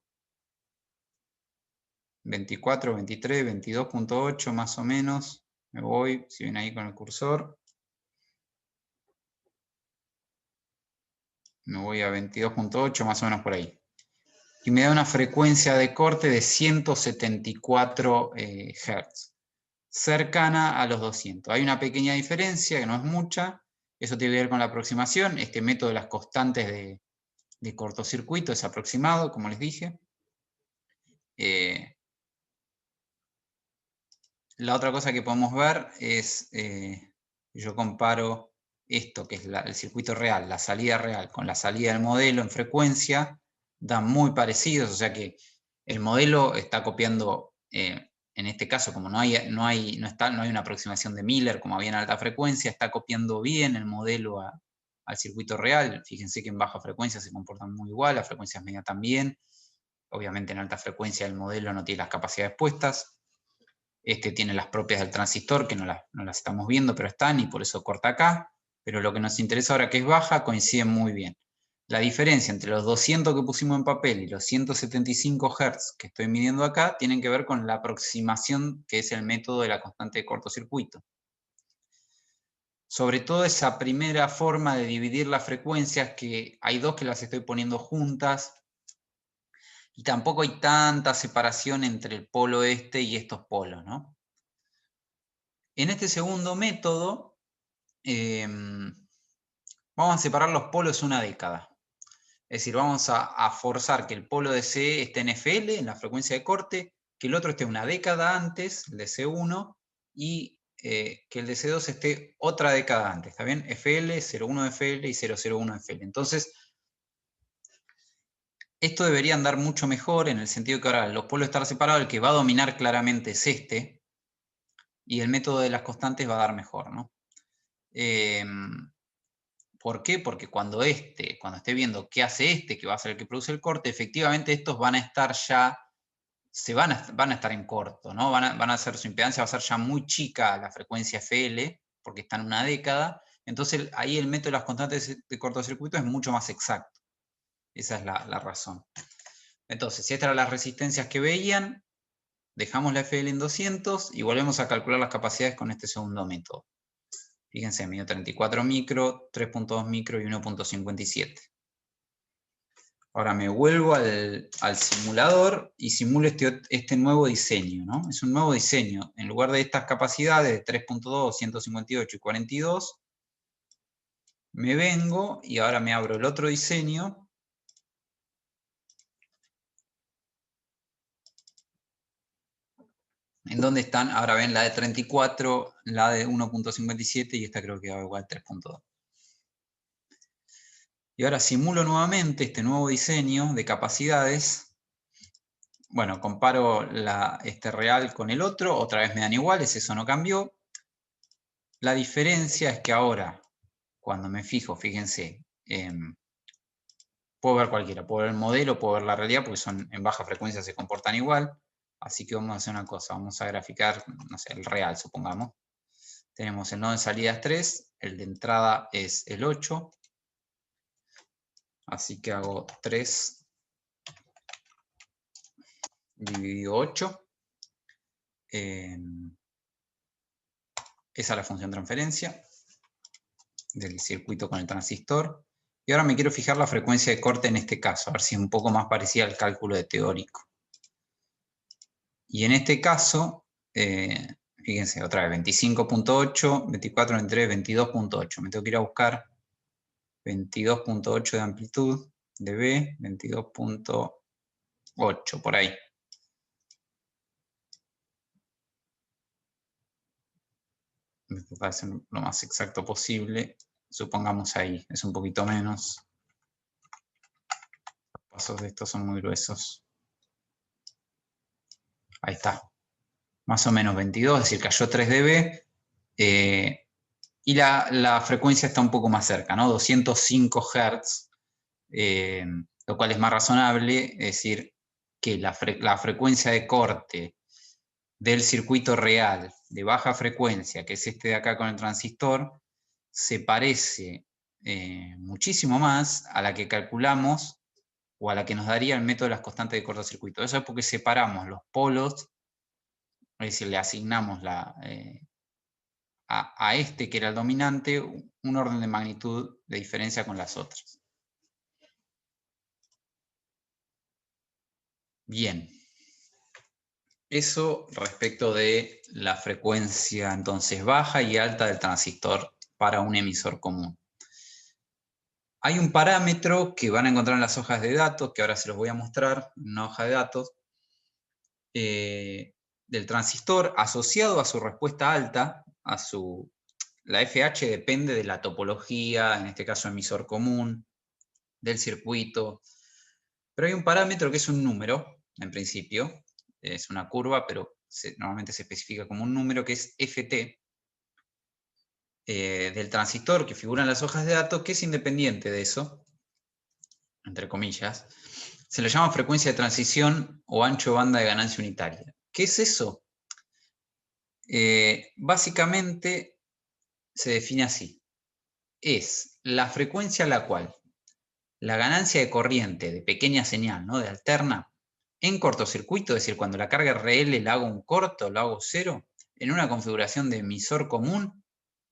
24, 23, 22.8 más o menos. Me voy, si ven ahí con el cursor. Me voy a 22.8 más o menos por ahí. Y me da una frecuencia de corte de 174 Hz, cercana a los 200. Hay una pequeña diferencia, que no es mucha, eso tiene que ver con la aproximación. Este método de las constantes de cortocircuito es aproximado, como les dije. La otra cosa que podemos ver es, yo comparo esto, que es el circuito real, la salida real, con la salida del modelo en frecuencia, dan muy parecidos, o sea que el modelo está copiando, en este caso, como no hay una aproximación de Miller como había en alta frecuencia, está copiando bien el modelo al circuito real. Fíjense que en baja frecuencia se comportan muy igual, a frecuencias medias también. Obviamente en alta frecuencia el modelo no tiene las capacidades puestas. Este tiene las propias del transistor, que no las estamos viendo, pero están, y por eso corta acá. Pero lo que nos interesa ahora, que es baja, coincide muy bien. La diferencia entre los 200 que pusimos en papel y los 175 Hz que estoy midiendo acá tienen que ver con la aproximación, que es el método de la constante de cortocircuito. Sobre todo esa primera forma de dividir las frecuencias, que hay dos que las estoy poniendo juntas, y tampoco hay tanta separación entre el polo este y estos polos, ¿no? En este segundo método, vamos a separar los polos una década. Es decir, vamos a forzar que el polo de CE esté en FL, en la frecuencia de corte, que el otro esté una década antes, el de C1, y que el de C2 esté otra década antes, ¿está bien? FL, 01 FL y 001 FL. Entonces, esto debería andar mucho mejor en el sentido que ahora los polos están separados, el que va a dominar claramente es este, y el método de las constantes va a dar mejor, ¿no? ¿Por qué? Porque cuando esté viendo qué hace que va a ser el que produce el corte, efectivamente estos van a estar ya, van a estar en corto, ¿no? Van a hacer, su impedancia va a ser ya muy chica la frecuencia FL, porque está en una década. Entonces ahí el método de las constantes de cortocircuito es mucho más exacto. Esa es la razón. Entonces, si estas eran las resistencias que veían, dejamos la FL en 200 y volvemos a calcular las capacidades con este segundo método. Fíjense, midió 34 micro, 3.2 micro y 1.57. Ahora me vuelvo al simulador y simulo este nuevo diseño, ¿no? Es un nuevo diseño. En lugar de estas capacidades de 3.2, 158 y 42, me vengo y ahora me abro el otro diseño. ¿En dónde están? Ahora ven la de 34, la de 1.57 y esta creo que va igual a 3.2. Y ahora simulo nuevamente este nuevo diseño de capacidades. Bueno, comparo este real con el otro, otra vez me dan iguales, eso no cambió. La diferencia es que ahora, cuando me fijo, fíjense, puedo ver cualquiera, puedo ver el modelo, puedo ver la realidad, porque en baja frecuencia se comportan igual. Así que vamos a hacer una cosa, vamos a graficar, no sé, el real, supongamos. Tenemos el nodo de salida es 3, el de entrada es el 8. Así que hago 3 dividido 8. Esa es la función transferencia del circuito con el transistor. Y ahora me quiero fijar la frecuencia de corte en este caso, a ver si es un poco más parecida al cálculo de teórico. Y en este caso, fíjense, otra vez, 25.8, 24, 23, 22.8. Me tengo que ir a buscar 22.8 de amplitud de B, 22.8, por ahí. Va a ser lo más exacto posible. Supongamos ahí, es un poquito menos. Los pasos de estos son muy gruesos. Ahí está. Más o menos 22, es decir, cayó 3 dB. Y la frecuencia está un poco más cerca, ¿no? 205 Hz, lo cual es más razonable, es decir, que la frecuencia de corte del circuito real de baja frecuencia, que es este de acá con el transistor, se parece muchísimo más a la que calculamos o a la que nos daría el método de las constantes de cortocircuito. Eso es porque separamos los polos, es decir, le asignamos a este que era el dominante un orden de magnitud de diferencia con las otras. Bien. Eso respecto de la frecuencia entonces baja y alta del transistor para un emisor común. Hay un parámetro que van a encontrar en las hojas de datos, que ahora se los voy a mostrar en una hoja de datos, del transistor asociado a su respuesta alta, la FH depende de la topología, en este caso emisor común, del circuito, pero hay un parámetro que es un número, en principio, es una curva, pero normalmente se especifica como un número que es FT, del transistor que figura en las hojas de datos, que es independiente de eso, entre comillas, se lo llama frecuencia de transición o ancho de banda de ganancia unitaria. ¿Qué es eso? Básicamente se define así. Es la frecuencia a la cual la ganancia de corriente de pequeña señal, ¿no? De alterna, en cortocircuito, es decir, cuando la carga RL la hago un corto, la hago cero, en una configuración de emisor común,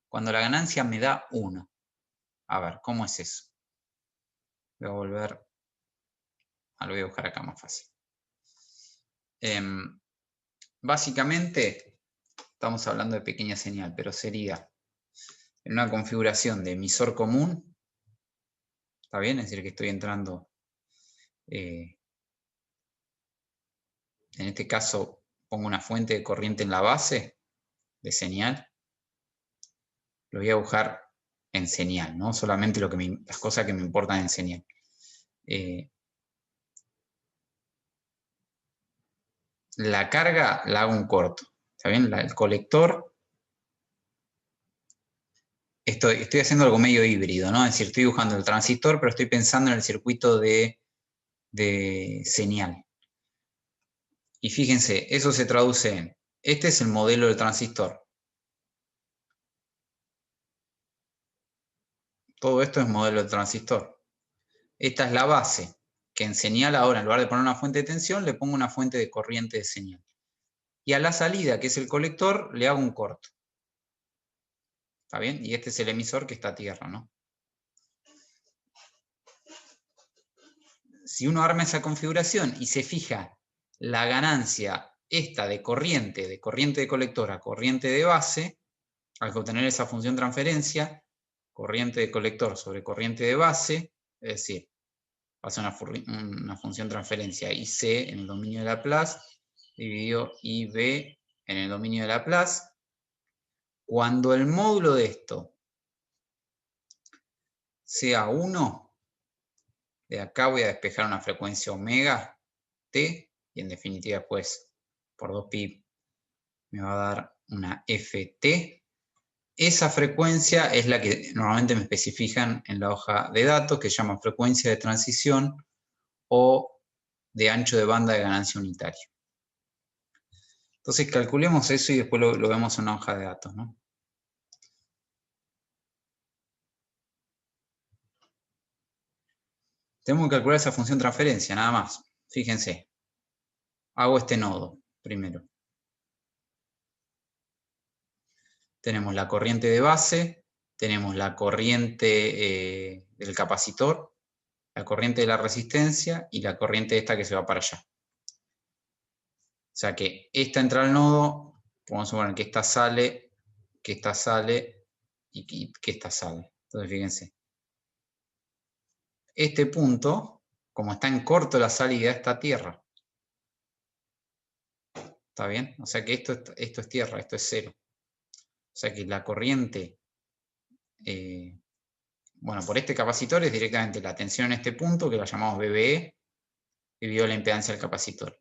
cuando la ganancia me da 1. A ver, ¿cómo es eso? Voy a volver, lo voy a buscar acá más fácil. Básicamente, estamos hablando de pequeña señal, pero sería en una configuración de emisor común, ¿está bien? Es decir, que estoy entrando, en este caso, pongo una fuente de corriente en la base de señal, lo voy a buscar en señal, ¿no? Solamente las cosas que me importan en señal. La carga la hago un corto, ¿está bien? El colector, estoy haciendo algo medio híbrido, ¿no? Es decir, estoy dibujando el transistor, pero estoy pensando en el circuito de señal. Y fíjense, eso se traduce en, este es el modelo del transistor. Todo esto es modelo del transistor. Esta es la base, que en señal ahora, en lugar de poner una fuente de tensión, le pongo una fuente de corriente de señal. Y a la salida, que es el colector, le hago un corto. ¿Está bien? Y este es el emisor que está a tierra, ¿no? Si uno arma esa configuración y se fija la ganancia esta de corriente de colector a corriente de base, al obtener esa función transferencia, corriente de colector sobre corriente de base, es decir, pasa una función transferencia IC en el dominio de Laplace dividido IB en el dominio de Laplace. Cuando el módulo de esto sea 1, de acá voy a despejar una frecuencia omega t, y en definitiva pues por 2pi me va a dar una ft. Esa frecuencia es la que normalmente me especifican en la hoja de datos, que se llama frecuencia de transición o de ancho de banda de ganancia unitaria. Entonces calculemos eso y después lo vemos en una hoja de datos, ¿no? Tenemos que calcular esa función transferencia, nada más. Fíjense. Hago este nodo primero. Tenemos la corriente de base, tenemos la corriente del capacitor, la corriente de la resistencia y la corriente esta que se va para allá. O sea que esta entra al nodo, vamos a suponer que esta sale y que esta sale. Entonces fíjense. Este punto, como está en corto la salida, está a tierra. ¿Está bien? O sea que esto es tierra, esto es cero. O sea que la corriente, bueno, por este capacitor es directamente la tensión en este punto, que la llamamos BBE, dividido la impedancia del capacitor.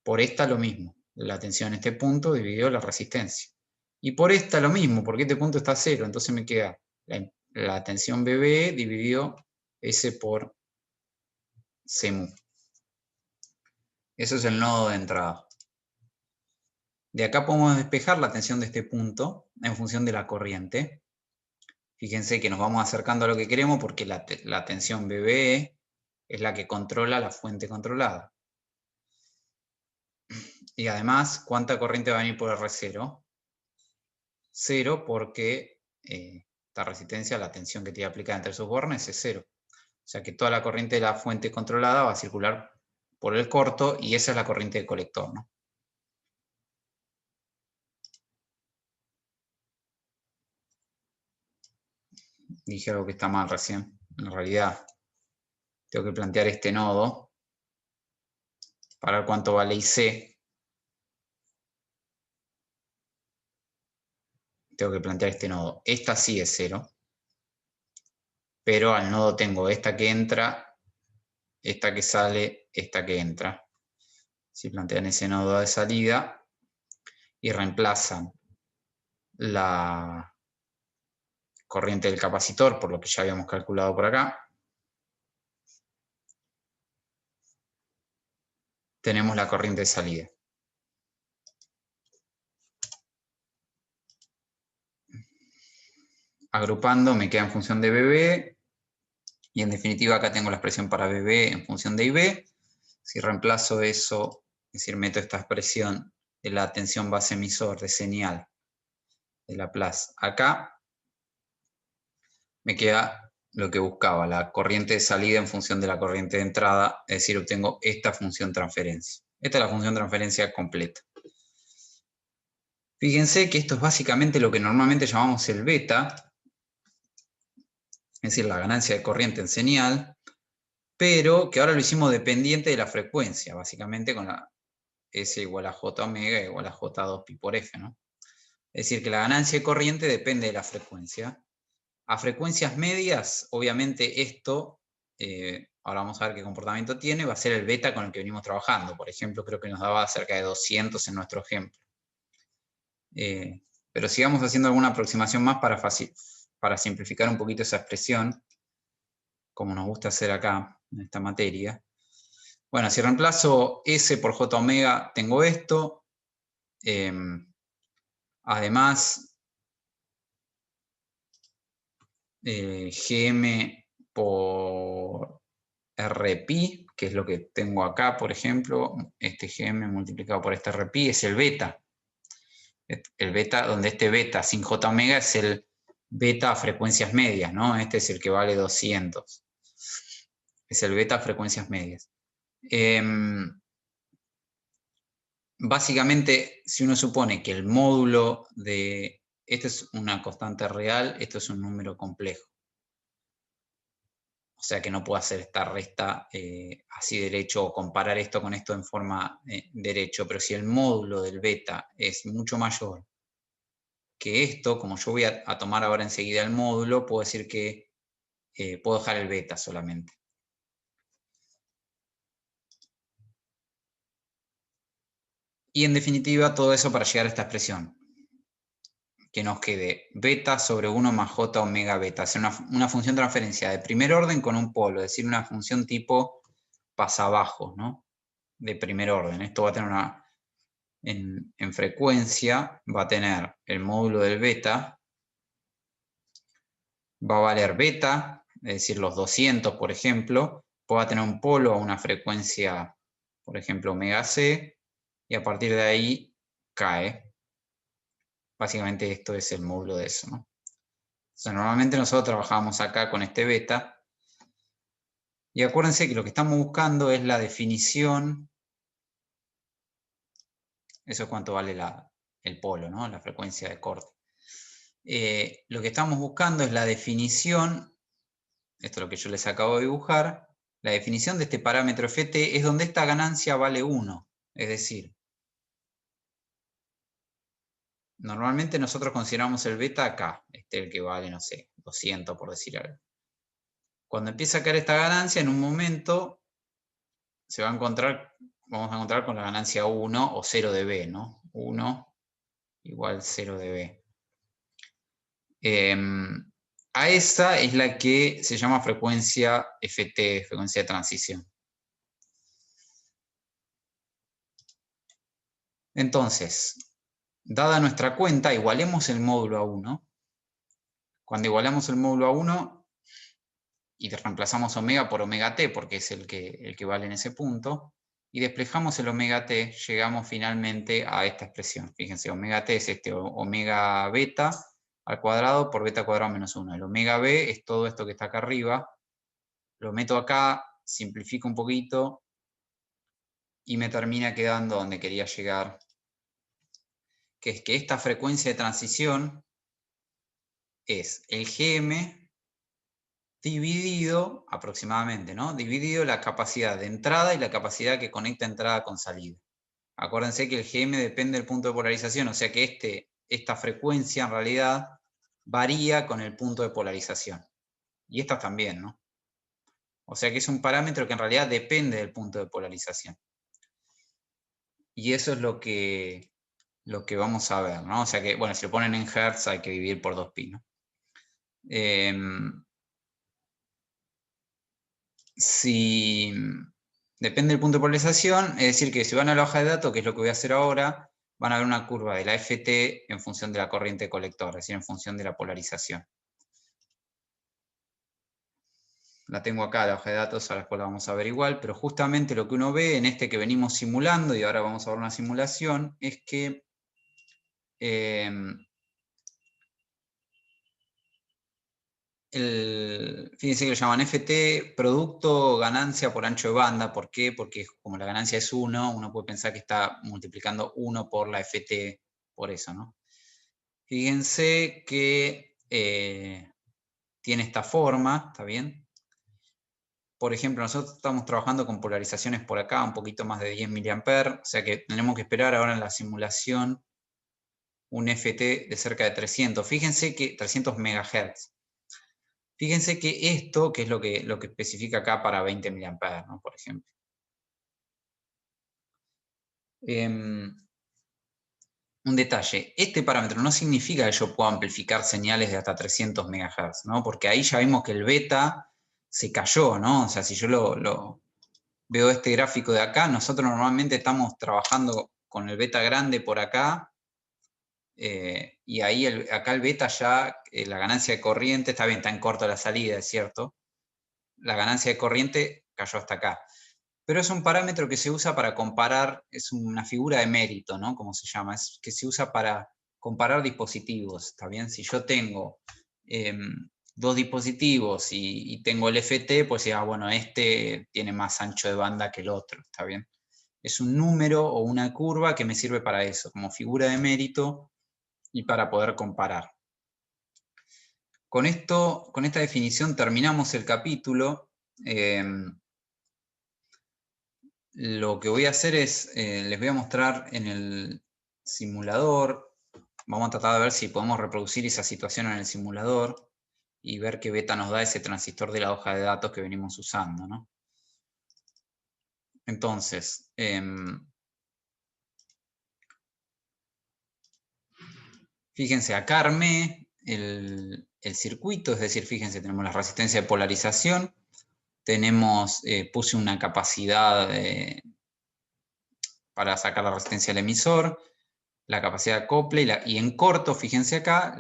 Por esta lo mismo, la tensión en este punto dividido la resistencia. Y por esta lo mismo, porque este punto está a cero, entonces me queda la tensión BBE dividido S por C mu. Eso es el nodo de entrada. De acá podemos despejar la tensión de este punto en función de la corriente. Fíjense que nos vamos acercando a lo que queremos porque la tensión BBE es la que controla la fuente controlada. Y además, ¿cuánta corriente va a venir por R0? 0 porque esta resistencia, la tensión que tiene aplicada entre sus bornes es 0. O sea que toda la corriente de la fuente controlada va a circular por el corto y esa es la corriente de colector, ¿no? Dije algo que está mal recién. En realidad, tengo que plantear este nodo para ver cuánto vale IC. Tengo que plantear este nodo. Esta sí es 0. Pero al nodo tengo esta que entra, esta que sale, esta que entra. Si plantean ese nodo de salida y reemplazan la corriente del capacitor, por lo que ya habíamos calculado por acá. Tenemos la corriente de salida. Agrupando me queda en función de BB, y en definitiva acá tengo la expresión para BB en función de IB. Si reemplazo eso, es decir, meto esta expresión de la tensión base emisor de señal de Laplace acá, me queda lo que buscaba, la corriente de salida en función de la corriente de entrada, es decir, obtengo esta función transferencia. Esta es la función transferencia completa. Fíjense que esto es básicamente lo que normalmente llamamos el beta, es decir, la ganancia de corriente en señal, pero que ahora lo hicimos dependiente de la frecuencia, básicamente con la S igual a J omega igual a J2pi por F, ¿no? Es decir, que la ganancia de corriente depende de la frecuencia. A frecuencias medias, obviamente esto, ahora vamos a ver qué comportamiento tiene, va a ser el beta con el que venimos trabajando. Por ejemplo, creo que nos daba cerca de 200 en nuestro ejemplo. Pero sigamos haciendo alguna aproximación más para simplificar un poquito esa expresión, como nos gusta hacer acá en esta materia. Bueno, si reemplazo S por J omega, tengo esto. Además, Gm por Rpi, que es lo que tengo acá, por ejemplo, este Gm multiplicado por este Rpi es el beta. El beta, donde este beta sin J omega es el beta a frecuencias medias, ¿no? Este es el que vale 200. Es el beta a frecuencias medias. Básicamente, si uno supone que el módulo de... Esto es una constante real, esto es un número complejo. O sea que no puedo hacer esta resta así derecho o comparar esto con esto en forma derecho. Pero si el módulo del beta es mucho mayor que esto, como yo voy a tomar ahora enseguida el módulo, puedo decir que puedo dejar el beta solamente. Y en definitiva, todo eso para llegar a esta expresión. Que nos quede beta sobre 1 más j omega beta. Es una función de transferencia de primer orden con un polo, es decir, una función tipo pasabajo, ¿no? De primer orden. Esto va a tener una... En frecuencia va a tener el módulo del beta, va a valer beta, es decir, los 200, por ejemplo, va a tener un polo a una frecuencia, por ejemplo, omega c, y a partir de ahí cae. Básicamente esto es el módulo de eso, ¿no? O sea, normalmente nosotros trabajamos acá con este beta, y acuérdense que lo que estamos buscando es la definición, eso es cuánto vale el polo, ¿no? La frecuencia de corte. Lo que estamos buscando es la definición, esto es lo que yo les acabo de dibujar, la definición de este parámetro ft es donde esta ganancia vale 1, es decir, normalmente nosotros consideramos el beta acá, el que vale, no sé, 200 por decir algo. Cuando empieza a caer esta ganancia, en un momento se va a encontrar, vamos a encontrar con la ganancia 1 o 0 de b, ¿no? 1 igual 0 de b. A esa es la que se llama frecuencia ft, frecuencia de transición. Entonces, dada nuestra cuenta, igualemos el módulo a 1. Cuando igualamos el módulo a 1 y reemplazamos omega por omega t, porque es el que vale en ese punto, y despejamos el omega t, llegamos finalmente a esta expresión. Fíjense, omega t es este omega beta al cuadrado por beta cuadrado menos 1. El omega b es todo esto que está acá arriba. Lo meto acá, simplifico un poquito y me termina quedando donde quería llegar, que es que esta frecuencia de transición es el Gm dividido aproximadamente, ¿no? Dividido la capacidad de entrada y la capacidad que conecta entrada con salida. Acuérdense que el Gm depende del punto de polarización, o sea que esta frecuencia en realidad varía con el punto de polarización. Y esta también, ¿no? O sea que es un parámetro que en realidad depende del punto de polarización. Y eso es lo que vamos a ver, ¿no? O sea que, bueno, si lo ponen en Hertz hay que dividir por 2pi, ¿no? Si depende del punto de polarización, es decir, que si van a la hoja de datos, que es lo que voy a hacer ahora, van a ver una curva de la FT en función de la corriente colector, es decir, en función de la polarización. La tengo acá, la hoja de datos, ahora después la vamos a ver igual, pero justamente lo que uno ve en este que venimos simulando, y ahora vamos a ver una simulación, es que fíjense que lo llaman FT, producto ganancia por ancho de banda. ¿Por qué? Porque como la ganancia es 1, uno puede pensar que está multiplicando 1 por la FT, por eso, ¿no? Fíjense que tiene esta forma, ¿está bien? Por ejemplo, nosotros estamos trabajando con polarizaciones por acá, un poquito más de 10 mA, o sea que tenemos que esperar ahora en la simulación un FT de cerca de 300. Fíjense que 300 MHz. Fíjense que esto, que es lo que especifica acá para 20 mA, ¿no? Por ejemplo. Un detalle, este parámetro no significa que yo pueda amplificar señales de hasta 300 MHz, ¿no? Porque ahí ya vimos que el beta se cayó, ¿no? O sea, si yo veo este gráfico de acá, nosotros normalmente estamos trabajando con el beta grande por acá, y ahí acá el beta ya, la ganancia de corriente, está bien, está en corto la salida, es cierto, la ganancia de corriente cayó hasta acá. Pero es un parámetro que se usa para comparar, es una figura de mérito, ¿no? Como se llama, es que se usa para comparar dispositivos, ¿está bien? Si yo tengo dos dispositivos y tengo el FT, pues ya, bueno, este tiene más ancho de banda que el otro, ¿está bien? Es un número o una curva que me sirve para eso, como figura de mérito y para poder comparar. Con esto, con esta definición terminamos el capítulo. Lo que voy a hacer es, les voy a mostrar en el simulador, vamos a tratar de ver si podemos reproducir esa situación en el simulador y ver qué beta nos da ese transistor de la hoja de datos que venimos usando, ¿no? Entonces, fíjense, acá armé el circuito, es decir, fíjense, tenemos la resistencia de polarización, tenemos, puse una capacidad para sacar la resistencia del emisor, la capacidad de acople y en corto, fíjense acá,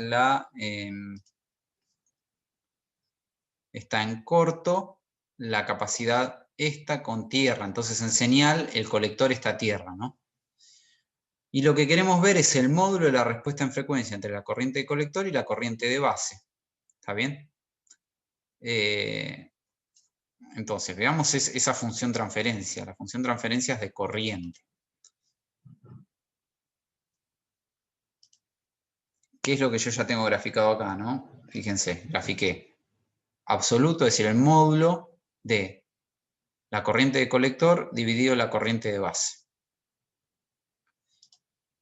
está en corto la capacidad esta con tierra. Entonces en señal el colector está a tierra, ¿no? Y lo que queremos ver es el módulo de la respuesta en frecuencia entre la corriente de colector y la corriente de base. ¿Está bien? Entonces, veamos esa función transferencia. La función transferencia es de corriente. ¿Qué es lo que yo ya tengo graficado acá, no? Fíjense, grafiqué absoluto, es decir, el módulo de la corriente de colector dividido la corriente de base.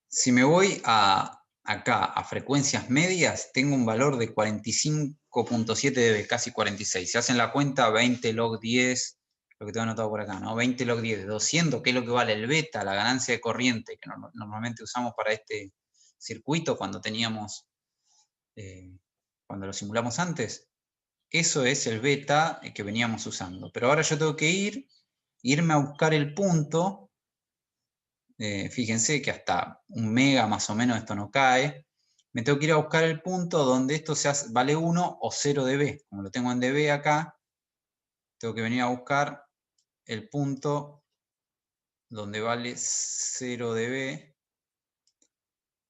Si me voy acá a frecuencias medias, tengo un valor de 45.7 dB, casi 46. Si hacen la cuenta, 20 log 10, lo que tengo anotado por acá, ¿no? 20 log 10 de 200, que es lo que vale el beta, la ganancia de corriente que normalmente usamos para este circuito cuando teníamos, cuando lo simulamos antes. Eso es el beta que veníamos usando. Pero ahora yo tengo que irme a buscar el punto. Fíjense que hasta 1 mega más o menos esto no cae. Me tengo que ir a buscar el punto donde esto vale 1 o 0 dB. Como lo tengo en dB acá, tengo que venir a buscar el punto donde vale 0 dB,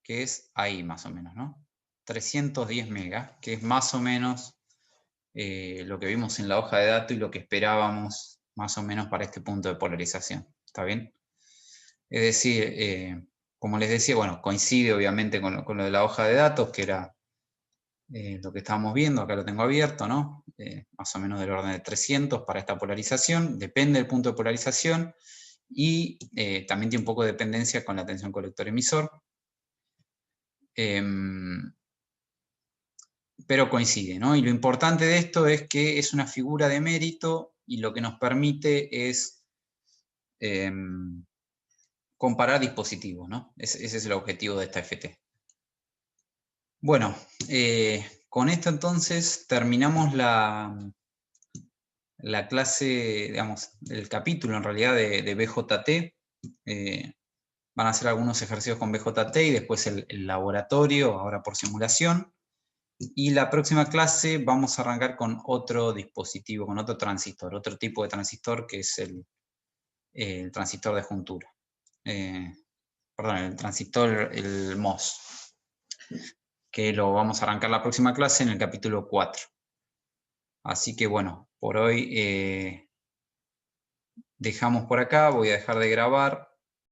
que es ahí más o menos, ¿no? 310 megas, que es más o menos lo que vimos en la hoja de datos y lo que esperábamos más o menos para este punto de polarización. ¿Está bien? Es decir, como les decía, bueno, coincide obviamente con lo de la hoja de datos, que era lo que estábamos viendo, acá lo tengo abierto, ¿no? Más o menos del orden de 300 para esta polarización, depende del punto de polarización y también tiene un poco de dependencia con la tensión colector-emisor. Pero coincide, ¿no? Y lo importante de esto es que es una figura de mérito y lo que nos permite es comparar dispositivos, ¿no? Ese es el objetivo de esta FT. Bueno, con esto entonces terminamos la clase, digamos, el capítulo en realidad de BJT. Van a hacer algunos ejercicios con BJT y después el laboratorio, ahora por simulación. Y la próxima clase vamos a arrancar con otro dispositivo, con otro transistor, otro tipo de transistor que es el transistor de juntura. Perdón, el transistor, el MOS, que lo vamos a arrancar la próxima clase en el capítulo 4. Así que bueno, por hoy dejamos por acá, voy a dejar de grabar.